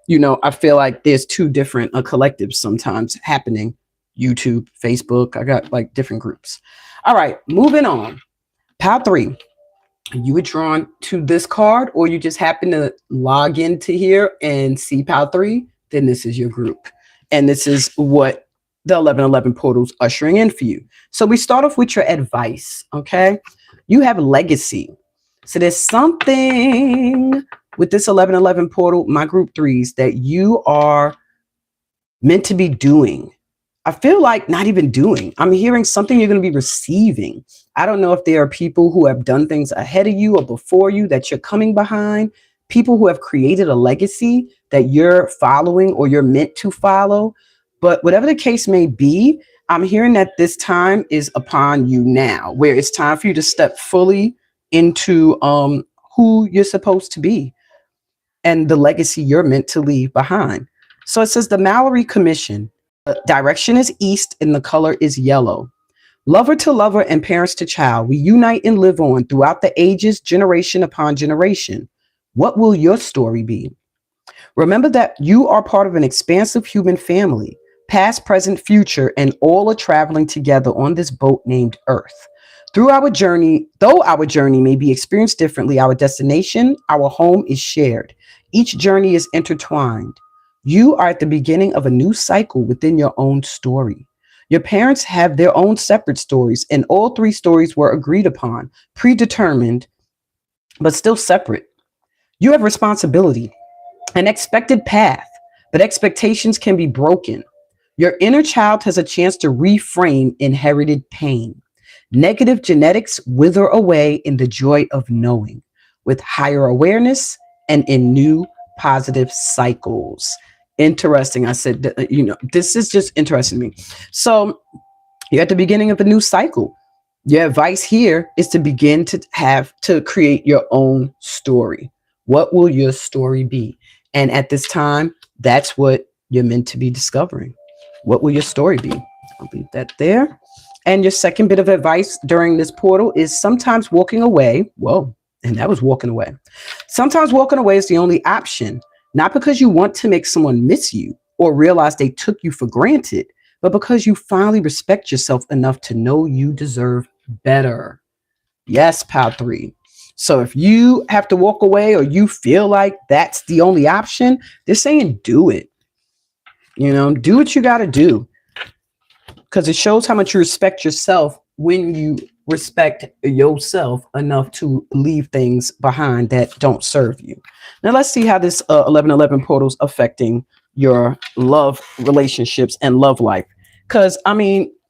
you know, I feel like there's two different collectives sometimes happening. YouTube, Facebook, I got like different groups. All right, moving on. Pile 3. You were drawn to this card, or you just happen to log into here and see Pile 3, then this is your group. And this is what the 1111 portal's ushering in for you. So we start off with your advice, okay? You have legacy. So there's something with this 1111 portal, my group 3s, that you are meant to be doing. I feel like not even doing. I'm hearing something you're going to be receiving. I don't know if there are people who have done things ahead of you or before you that you're coming behind, people who have created a legacy that you're following or you're meant to follow. But whatever the case may be, I'm hearing that this time is upon you now, where it's time for you to step fully into who you're supposed to be and the legacy you're meant to leave behind. So it says the Mallory Commission. The direction is east and the color is yellow. Lover to lover and parents to child, we unite and live on throughout the ages, generation upon generation. What will your story be? Remember that you are part of an expansive human family, past, present, future, and all are traveling together on this boat named Earth. Through our journey, though our journey may be experienced differently, our destination, our home is shared. Each journey is intertwined. You are at the beginning of a new cycle within your own story. Your parents have their own separate stories, and all three stories were agreed upon, predetermined, but still separate. You have responsibility, an expected path, but expectations can be broken. Your inner child has a chance to reframe inherited pain. Negative genetics wither away in the joy of knowing, with higher awareness and in new positive cycles. Interesting. I said, this is just interesting to me. So you're at the beginning of a new cycle. Your advice here is to begin to create your own story. What will your story be? And at this time, that's what you're meant to be discovering. What will your story be? I'll leave that there. And your second bit of advice during this portal is sometimes walking away. Whoa, and that was walking away. Sometimes walking away is the only option, not because you want to make someone miss you or realize they took you for granted, but because you finally respect yourself enough to know you deserve better. Yes, Pal 3. So if you have to walk away or you feel like that's the only option, they're saying do it. Do what you got to do, because it shows how much you respect yourself when you respect yourself enough to leave things behind that don't serve you. Now let's see how this 1111 portal is affecting your love relationships and love life. Because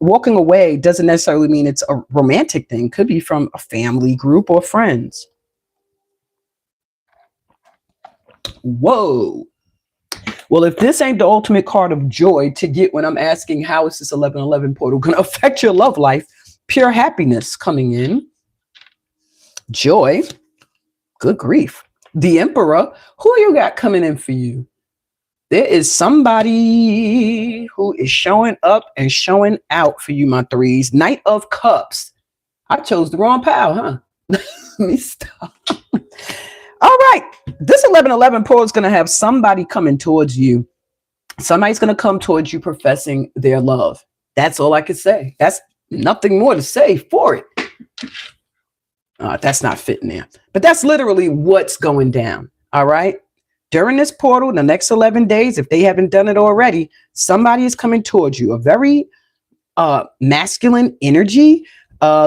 walking away doesn't necessarily mean it's a romantic thing. Could be from a family group or friends. Whoa. Well, if this ain't the ultimate card of joy to get when I'm asking how is this 1111 portal going to affect your love life, pure happiness coming in, joy, good grief. The Emperor, who you got coming in for you? There is somebody who is showing up and showing out for you, my threes. Knight of Cups. I chose the wrong pal, huh? Let me stop. All right. This 1111 portal is going to have somebody coming towards you. Somebody's going to come towards you professing their love. That's all I can say. That's nothing more to say for it. That's not fitting there. But that's literally what's going down. All right. During this portal, the next 11 days, if they haven't done it already, somebody is coming towards you. A very masculine energy.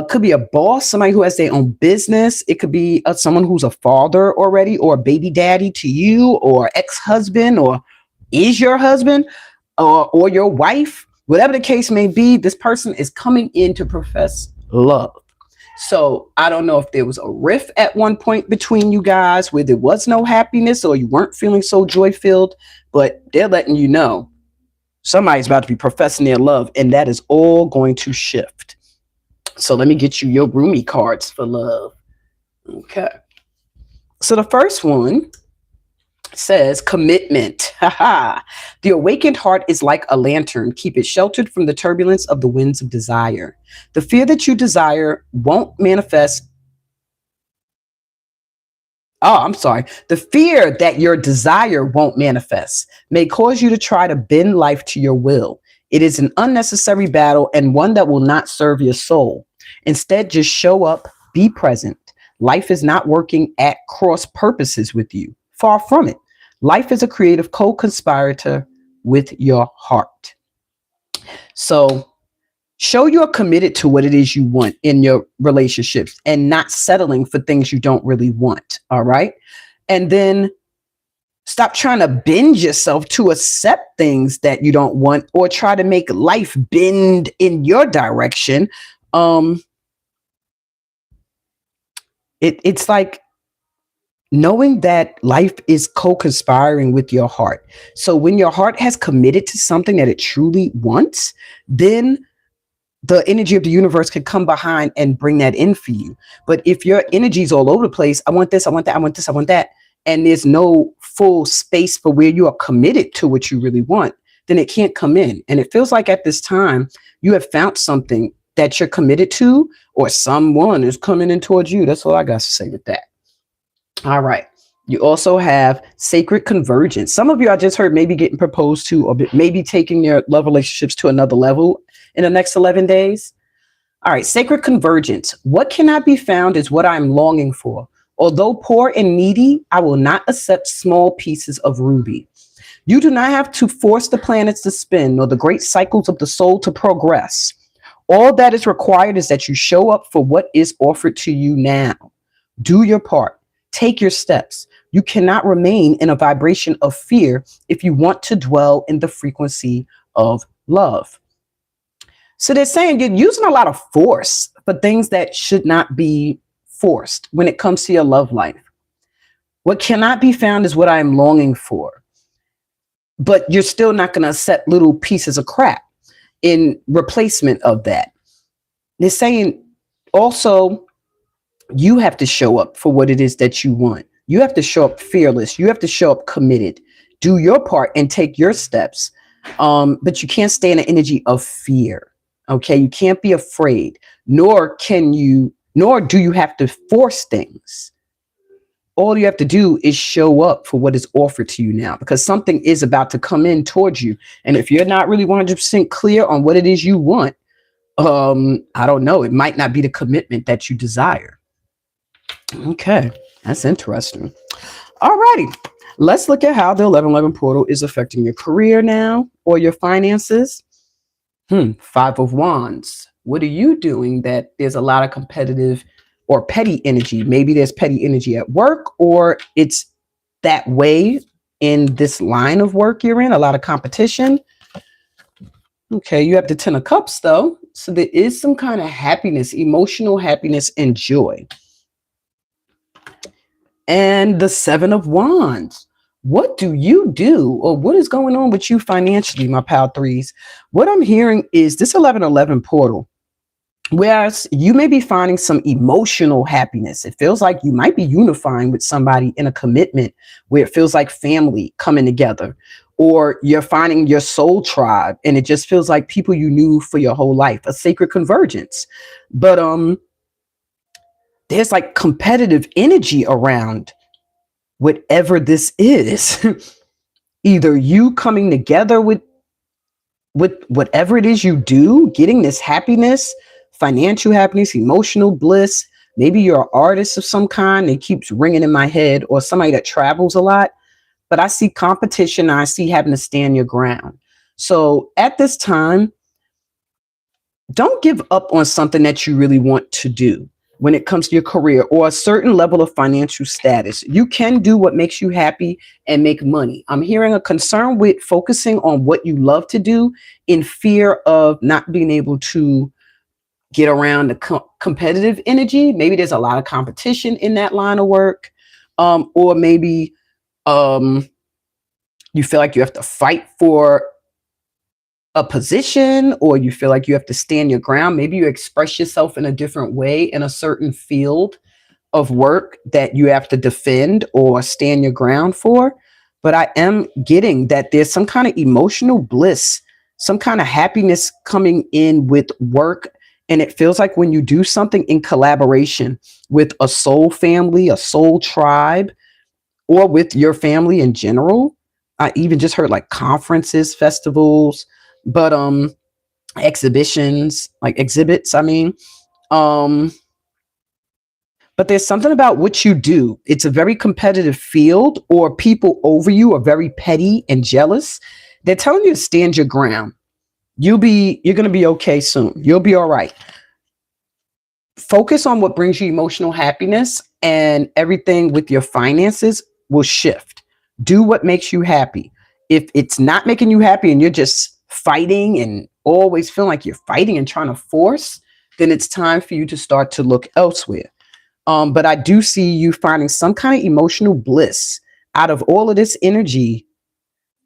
Could be a boss, somebody who has their own business. It could be someone who's a father already, or a baby daddy to you, or ex-husband, or is your husband, or your wife. Whatever the case may be, this person is coming in to profess love. So I don't know if there was a rift at one point between you guys where there was no happiness or you weren't feeling so joy-filled, but they're letting you know somebody's about to be professing their love, and that is all going to shift. So let me get you your Rumi cards for love. Okay. So the first one says commitment. The awakened heart is like a lantern. Keep it sheltered from the turbulence of the winds of desire. The fear that you desire won't manifest. The fear that your desire won't manifest may cause you to try to bend life to your will. It is an unnecessary battle and one that will not serve your soul. Instead, just show up, be present. Life is not working at cross purposes with you. Far from it. Life is a creative co-conspirator with your heart. So show you're committed to what it is you want in your relationships and not settling for things you don't really want. All right. And then stop trying to bend yourself to accept things that you don't want or try to make life bend in your direction. It's like knowing that life is co-conspiring with your heart. So when your heart has committed to something that it truly wants, then the energy of the universe could come behind and bring that in for you. But if your energy's all over the place, I want this, I want that, I want this, I want that, and there's no full space for where you are committed to what you really want, then it can't come in. And it feels like at this time you have found something that you're committed to, or someone is coming in towards you. That's all I got to say with that. All right. You also have sacred convergence. Some of you I just heard maybe getting proposed to, or maybe taking their love relationships to another level in the next 11 days. All right. Sacred convergence. What cannot be found is what I'm longing for. Although poor and needy, I will not accept small pieces of ruby. You do not have to force the planets to spin, nor the great cycles of the soul to progress. All that is required is that you show up for what is offered to you now. Do your part. Take your steps. You cannot remain in a vibration of fear if you want to dwell in the frequency of love. So they're saying you're using a lot of force for things that should not be forced when it comes to your love life. What cannot be found is what I'm longing for. But you're still not going to accept little pieces of crap in replacement of that. They're saying also, you have to show up for what it is that you want. You have to show up fearless. You have to show up committed. Do your part and take your steps. But you can't stay in an energy of fear. Okay. You can't be afraid, nor do you have to force things. All you have to do is show up for what is offered to you now, because something is about to come in towards you. And if you're not really 100% clear on what it is you want, I don't know. It might not be the commitment that you desire. Okay, that's interesting. All righty. Let's look at how the 1111 portal is affecting your career now, or your finances. 5 of Wands. What are you doing that there's a lot of competitive or petty energy? Maybe there's petty energy at work, or it's that way in this line of work you're in, a lot of competition. Okay, you have the 10 of Cups though. So there is some kind of happiness, emotional happiness and joy. And the 7 of Wands. What do you do, or what is going on with you financially, my pal threes? What I'm hearing is this 1111 portal. Whereas you may be finding some emotional happiness. It feels like you might be unifying with somebody in a commitment where it feels like family coming together, or you're finding your soul tribe and it just feels like people you knew for your whole life, a sacred convergence. But there's like competitive energy around whatever this is. Either you coming together with whatever it is you do, getting this happiness, financial happiness, emotional bliss. Maybe you're an artist of some kind. It keeps ringing in my head, or somebody that travels a lot. But I see competition. I see having to stand your ground. So at this time, don't give up on something that you really want to do when it comes to your career or a certain level of financial status. You can do what makes you happy and make money. I'm hearing a concern with focusing on what you love to do in fear of not being able to get around the competitive energy. Maybe there's a lot of competition in that line of work. Or maybe you feel like you have to fight for a position, or you feel like you have to stand your ground. Maybe you express yourself in a different way in a certain field of work that you have to defend or stand your ground for. But I am getting that there's some kind of emotional bliss, some kind of happiness coming in with work. And it feels like when you do something in collaboration with a soul family, a soul tribe, or with your family in general. I even just heard like conferences, festivals, but exhibitions, like exhibits, I mean. But there's something about what you do. It's a very competitive field, or people over you are very petty and jealous. They're telling you to stand your ground. You're going to be okay soon. You'll be all right. Focus on what brings you emotional happiness, and everything with your finances will shift. Do what makes you happy. If it's not making you happy and you're just fighting and always feeling like you're fighting and trying to force, then it's time for you to start to look elsewhere. But I do see you finding some kind of emotional bliss out of all of this energy,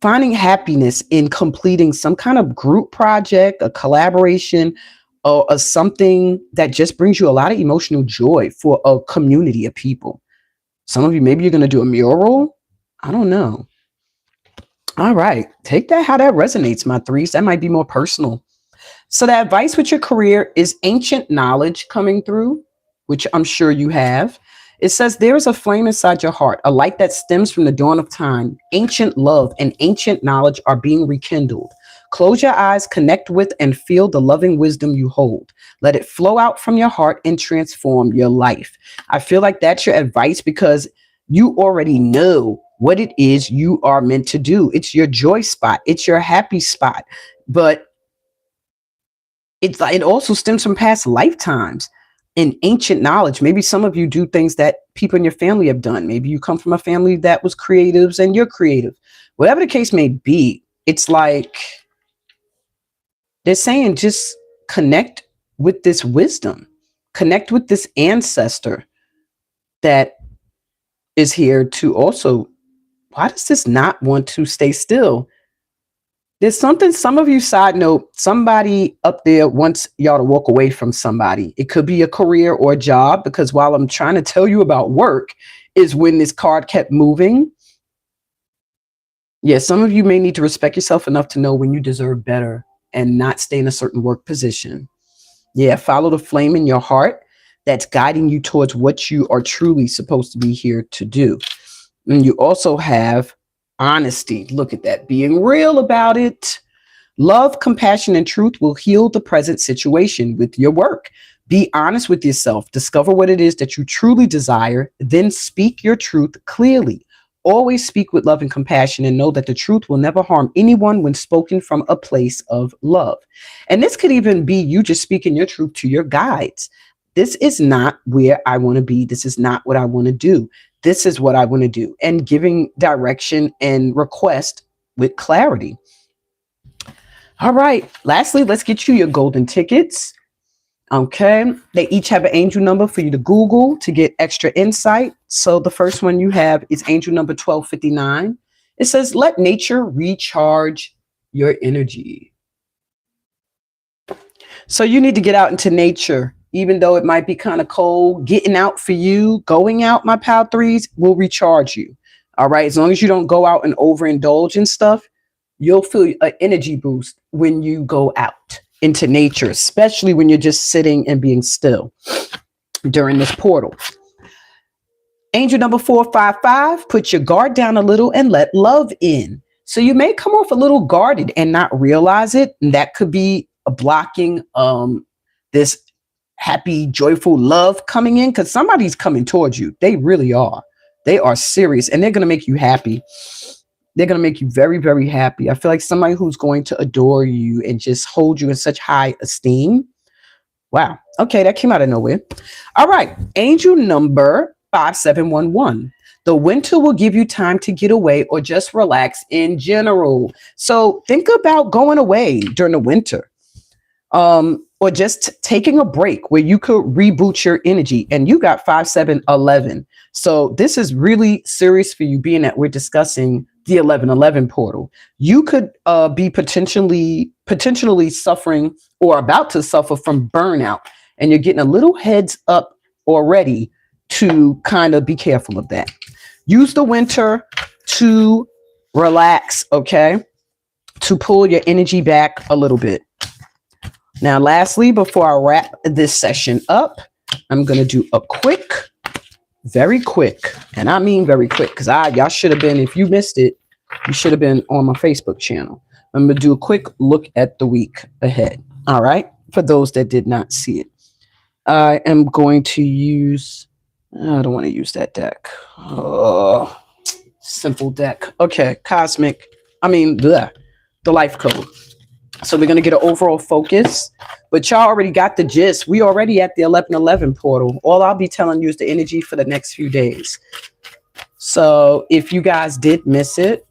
finding happiness in completing some kind of group project, a collaboration, or something that just brings you a lot of emotional joy for a community of people. Some of you, maybe you're going to do a mural. I don't know. All right. Take that how that resonates, my threes. That might be more personal. So the advice with your career is ancient knowledge coming through, which I'm sure you have. It says there is a flame inside your heart, a light that stems from the dawn of time. Ancient love and ancient knowledge are being rekindled. Close your eyes, connect with, and feel the loving wisdom you hold. Let it flow out from your heart and transform your life. I feel like that's your advice because you already know what it is you are meant to do. It's your joy spot, it's your happy spot. But it also stems from past lifetimes and ancient knowledge. Maybe some of you do things that people in your family have done. Maybe you come from a family that was creatives and you're creative. Whatever the case may be, it's like they're saying just connect with this wisdom, connect with this ancestor that is here to also. Why does this not want to stay still? There's something, some of you, side note, somebody up there wants y'all to walk away from somebody. It could be a career or a job, because while I'm trying to tell you about work, is when this card kept moving. Yeah, some of you may need to respect yourself enough to know when you deserve better and not stay in a certain work position. Yeah, follow the flame in your heart that's guiding you towards what you are truly supposed to be here to do. And you also have honesty. Look at that, being real about it. Love, compassion, and truth will heal the present situation with your work. Be honest with yourself. Discover what it is that you truly desire. Then speak your truth clearly. Always speak with love and compassion, and know that the truth will never harm anyone when spoken from a place of love. And this could even be you just speaking your truth to your guides. This is not where I want to be. This is not what I want to do. This is what I want to do. And giving direction and request with clarity. All right. Lastly, let's get you your golden tickets. Okay. They each have an angel number for you to Google to get extra insight. So the first one you have is angel number 1259. It says, let nature recharge your energy. So you need to get out into nature, even though it might be kind of cold. Getting out for you, going out, my pal threes, will recharge you. All right. As long as you don't go out and overindulge in stuff, you'll feel an energy boost when you go out into nature, especially when you're just sitting and being still during this portal. Angel number 455, put your guard down a little and let love in. So you may come off a little guarded and not realize it. And that could be a blocking this happy, joyful love coming in, because somebody's coming towards you. They really are. They are serious, and they're going to make you happy. They're going to make you very, very happy. I feel like somebody who's going to adore you and just hold you in such high esteem. Wow. Okay, that came out of nowhere. All right. Angel number 5711. The winter will give you time to get away or just relax in general. So think about going away during the winter. Or just taking a break where you could reboot your energy. And you got 5711. So this is really serious for you, being that we're discussing the 1111 portal. You could be potentially suffering or about to suffer from burnout. And you're getting a little heads up already to kind of be careful of that. Use the winter to relax, okay? To pull your energy back a little bit. Now, lastly, before I wrap this session up, I'm going to do a quick, very quick, and I mean very quick, because y'all should have been, if you missed it, you should have been on my Facebook channel. I'm going to do a quick look at the week ahead. All right. For those that did not see it, I am going to use, I don't want to use that deck. Oh, simple deck. Okay. The life code. So we're going to get an overall focus, but y'all already got the gist. We already at the 1111 portal. All I'll be telling you is the energy for the next few days. So if you guys did miss it,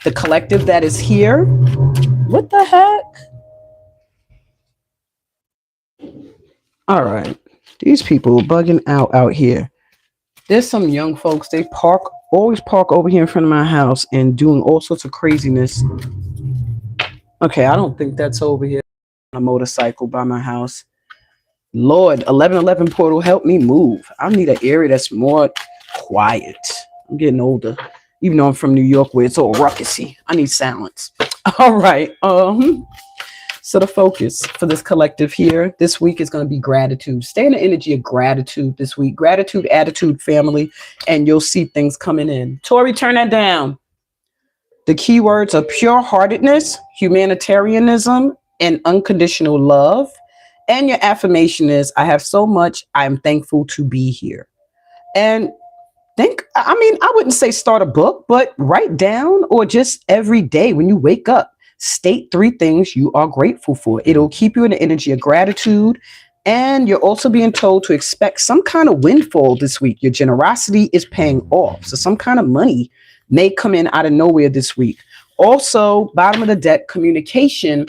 the collective that is here, what the heck? All right. These people bugging out here. There's some young folks. They always park over here in front of my house and doing all sorts of craziness. Okay, I don't think that's over here. a motorcycle by my house. Lord, 1111 portal, help me move. I need an area that's more quiet. I'm getting older. Even though I'm from New York where it's all ruckusy. I need silence. All right. So the focus for this collective here this week is going to be gratitude. Stay in the energy of gratitude this week. Gratitude, attitude, family, and you'll see things coming in. Tori, turn that down. The keywords are pure-heartedness, humanitarianism, and unconditional love. And your affirmation is, I have so much, I am thankful to be here. And I wouldn't say start a book, but write down or just every day when you wake up, state 3 things you are grateful for. It'll keep you in the energy of gratitude. And you're also being told to expect some kind of windfall this week. Your generosity is paying off. So some kind of money may come in out of nowhere this week. Also, bottom of the deck, communication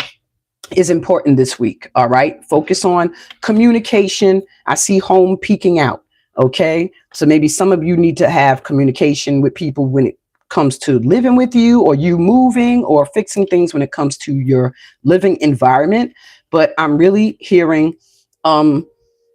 is important this week. All right. Focus on communication. I see home peeking out. Okay. So maybe some of you need to have communication with people when it comes to living with you, or you moving or fixing things when it comes to your living environment. But I'm really hearing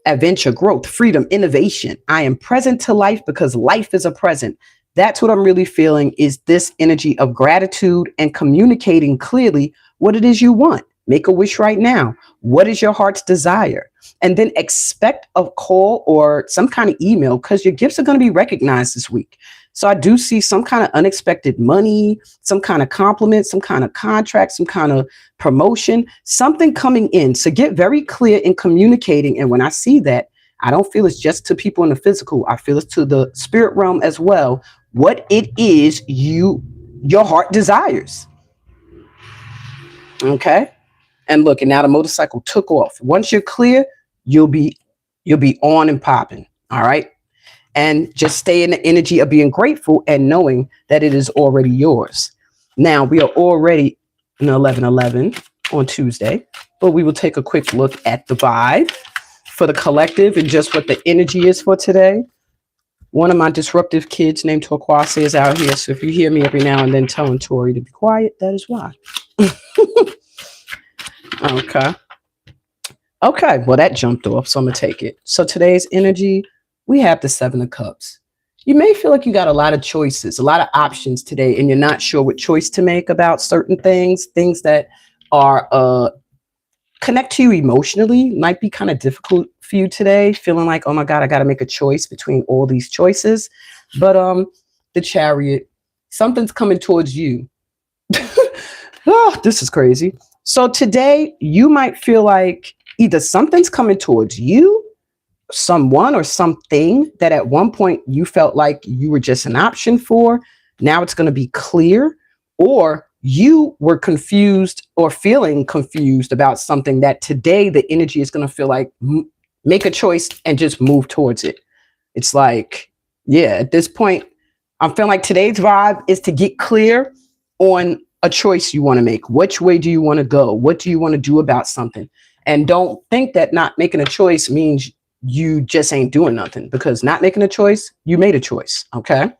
adventure, growth, freedom, innovation. I am present to life because life is a present. That's what I'm really feeling, is this energy of gratitude and communicating clearly what it is you want. Make a wish right now. What is your heart's desire? And then expect a call or some kind of email, because your gifts are going to be recognized this week. So I do see some kind of unexpected money, some kind of compliment, some kind of contract, some kind of promotion, something coming in. So get very clear in communicating. And when I see that, I don't feel it's just to people in the physical. I feel it's to the spirit realm as well. What it is your heart desires. Okay. And look, and now the motorcycle took off. Once you're clear, you'll be on and popping. All right. And just stay in the energy of being grateful and knowing that it is already yours. Now we are already in 11/11 on Tuesday, but we will take a quick look at the vibe for the collective and just what the energy is for today. One of my disruptive kids named Torquase is out here. So if you hear me every now and then telling Tori to be quiet, that is why. Okay. Well, that jumped off, so I'm going to take it. So today's energy, we have the 7 of Cups. You may feel like you got a lot of choices, a lot of options today, and you're not sure what choice to make about certain things that are connect to you emotionally. Might be kind of difficult for you today, feeling like, oh my God, I got to make a choice between all these choices. But the Chariot, something's coming towards you. Oh, this is crazy. So today you might feel like either something's coming towards you, someone or something that at one point you felt like you were just an option for. Now it's going to be clear, or you were confused or feeling confused about something that today the energy is going to feel like make a choice and just move towards it. It's like, yeah, at this point, I'm feeling like today's vibe is to get clear on a choice you want to make. Which way do you want to go? What do you want to do about something? And don't think that not making a choice means you just ain't doing nothing, because not making a choice, you made a choice. Okay.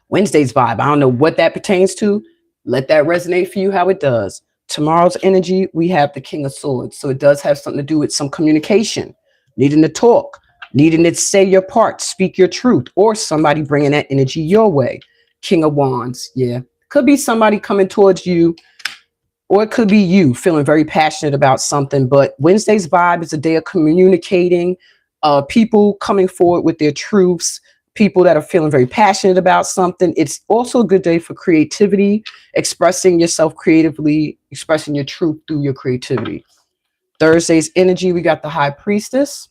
Wednesday's vibe, I don't know what that pertains to. Let that resonate for you how it does. Tomorrow's energy, we have the King of Swords. So it does have something to do with some communication, needing to talk, needing to say your part, speak your truth, or somebody bringing that energy your way. King of Wands. Yeah. Could be somebody coming towards you, or it could be you feeling very passionate about something. But Wednesday's vibe is a day of communicating, people coming forward with their truths, people that are feeling very passionate about something. It's also a good day for creativity, expressing yourself creatively, expressing your truth through your creativity. Thursday's energy, we got the High Priestess.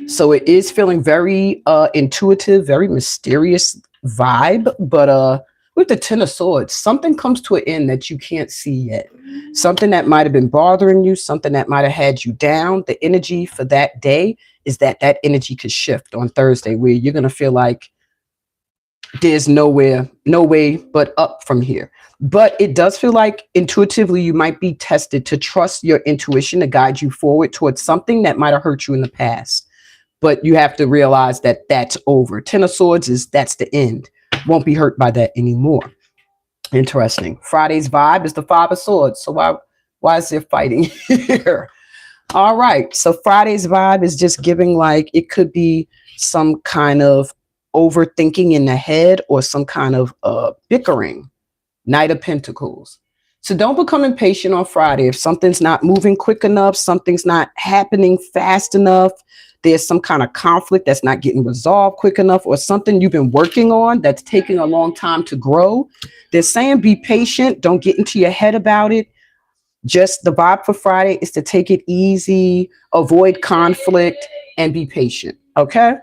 So it is feeling very intuitive, very mysterious vibe, but with the 10 of Swords, something comes to an end that you can't see yet. Something that might have been bothering you, something that might have had you down. The energy for that day is that energy could shift on Thursday, where you're going to feel like there's no way but up from here. But it does feel like intuitively you might be tested to trust your intuition to guide you forward towards something that might have hurt you in the past. But you have to realize that that's over. 10 of Swords that's the end. Won't be hurt by that anymore. Interesting. Friday's vibe is the 5 of Swords. So Why is there fighting here? All right. So Friday's vibe is just giving like it could be some kind of overthinking in the head or some kind of bickering. Knight of Pentacles. So don't become impatient on Friday. If something's not moving quick enough, something's not happening fast enough, there's some kind of conflict that's not getting resolved quick enough, or something you've been working on that's taking a long time to grow. They're saying be patient. Don't get into your head about it. Just the vibe for Friday is to take it easy, avoid conflict, and be patient. Okay.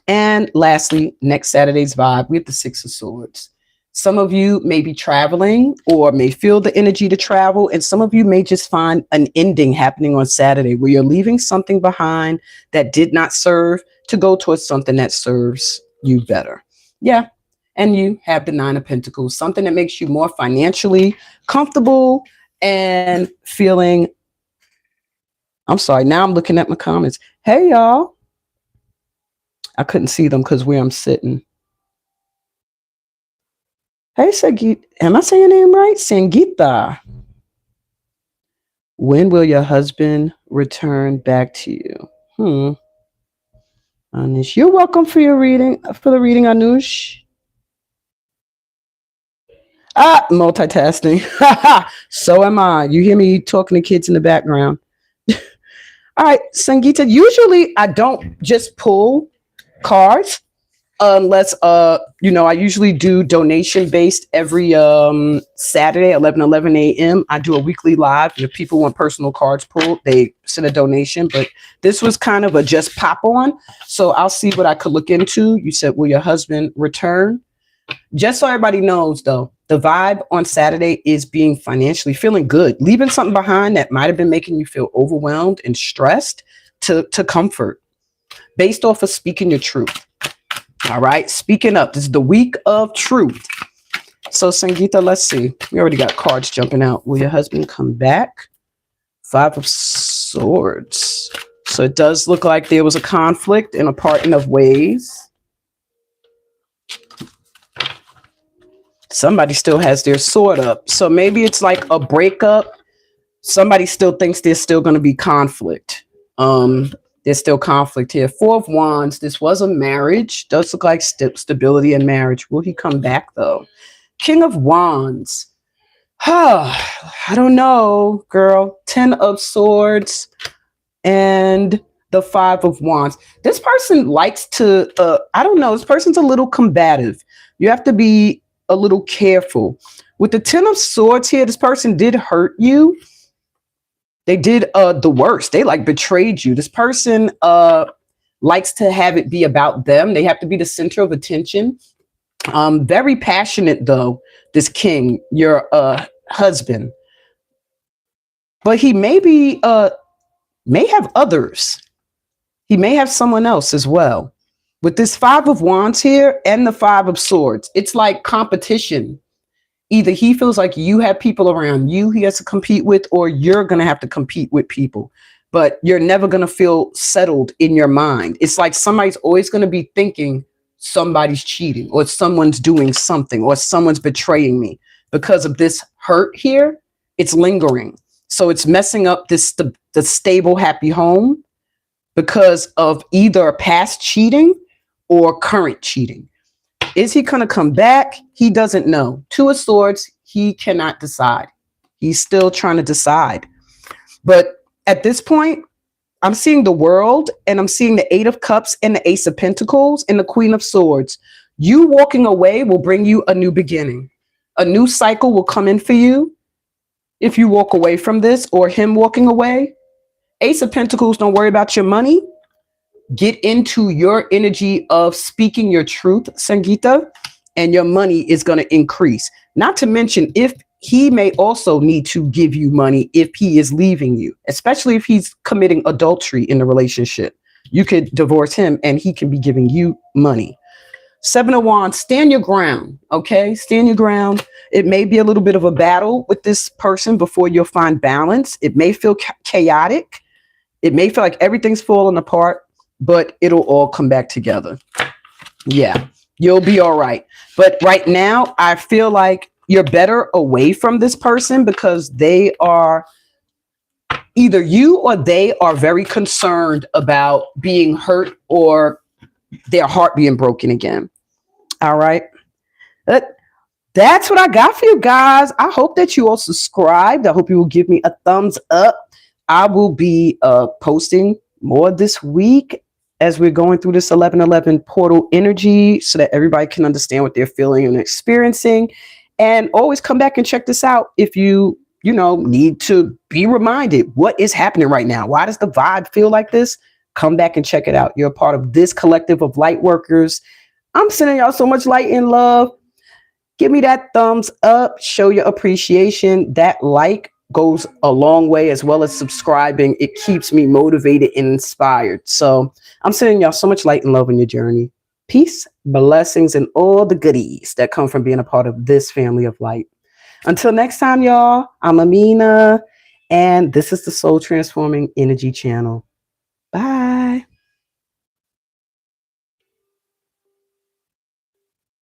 And lastly, next Saturday's vibe, we have the Six of Swords. Some of you may be traveling or may feel the energy to travel, and some of you may just find an ending happening on Saturday where you're leaving something behind that did not serve to go towards something that serves you better. Yeah. And you have the Nine of Pentacles, something that makes you more financially comfortable and feeling. I'm sorry. Now I'm looking at my comments. Hey, y'all. I couldn't see them because where I'm sitting. Hey, Sangeeta. Am I saying your name right? Sangeeta. When will your husband return back to you? Anush, you're welcome for your reading. For the reading, Anush. Multitasking. So am I. You hear me talking to kids in the background. All right, Sangeeta. Usually I don't just pull cards. Unless I usually do donation based every Saturday 11 a.m. I do a weekly live. If people want personal cards pulled, they send a donation, but this was kind of a just pop on, so I'll see what I could look into. You said, will your husband return? Just so everybody knows, though, the vibe on Saturday is being financially feeling good, leaving something behind that might have been making you feel overwhelmed and stressed to comfort based off of speaking your truth. All right, speaking up. This is the week of truth. So, Sangeeta, let's see. We already got cards jumping out. Will your husband come back? Five of Swords. So it does look like there was a conflict and a parting of ways. Somebody still has their sword up. So maybe it's like a breakup. Somebody still thinks there's still going to be conflict. There's still conflict here. Four of Wands. This was a marriage. Does look like stability in marriage. Will he come back, though? King of Wands. I don't know, girl. 10 of Swords and the Five of Wands. This person likes to, I don't know. This person's a little combative. You have to be a little careful. With the 10 of Swords here, this person did hurt you. They did the worst. They like betrayed you. This person likes to have it be about them. They have to be the center of attention. Very passionate, though, this king, your husband. But he may have others. He may have someone else as well. With this Five of Wands here and the Five of Swords, it's like competition. Either he feels like you have people around you he has to compete with, or you're going to have to compete with people. But you're never going to feel settled in your mind. It's like somebody's always going to be thinking somebody's cheating, or someone's doing something, or someone's betraying me. Because of this hurt here, it's lingering. So it's messing up the stable, happy home because of either past cheating or current cheating. Is he going to come back? He doesn't know. Two of Swords, he cannot decide. He's still trying to decide. But at this point, I'm seeing the World, and I'm seeing the Eight of Cups and the Ace of Pentacles and the Queen of Swords. You walking away will bring you a new beginning. A new cycle will come in for you if you walk away from this, or him walking away. Ace of Pentacles, don't worry about your money. Get into your energy of speaking your truth, Sangeeta, and your money is going to increase. Not to mention, if he may also need to give you money if he is leaving you, especially if he's committing adultery in the relationship. You could divorce him and he can be giving you money. Seven of Wands, stand your ground, okay? Stand your ground. It may be a little bit of a battle with this person before you'll find balance. It may feel chaotic. It may feel like everything's falling apart, but it'll all come back together. Yeah, you'll be all right. But right now, I feel like you're better away from this person because they are either you or they are very concerned about being hurt or their heart being broken again. All right. That's what I got for you guys. I hope that you all subscribed. I hope you will give me a thumbs up. I will be posting more this week as we're going through this 1111 portal energy so that everybody can understand what they're feeling and experiencing. And always come back and check this out if you need to be reminded what is happening right now. Why does the vibe feel like this? Come back and check it out. You're a part of this collective of light workers. I'm sending y'all so much light and love. Give me that thumbs up. Show your appreciation. That like goes a long way, as well as subscribing. It keeps me motivated and inspired. So I'm sending y'all so much light and love on your journey. Peace, blessings, and all the goodies that come from being a part of this family of light. Until next time, y'all, I'm Amina, and this is the Soul Transforming Energy Channel. Bye.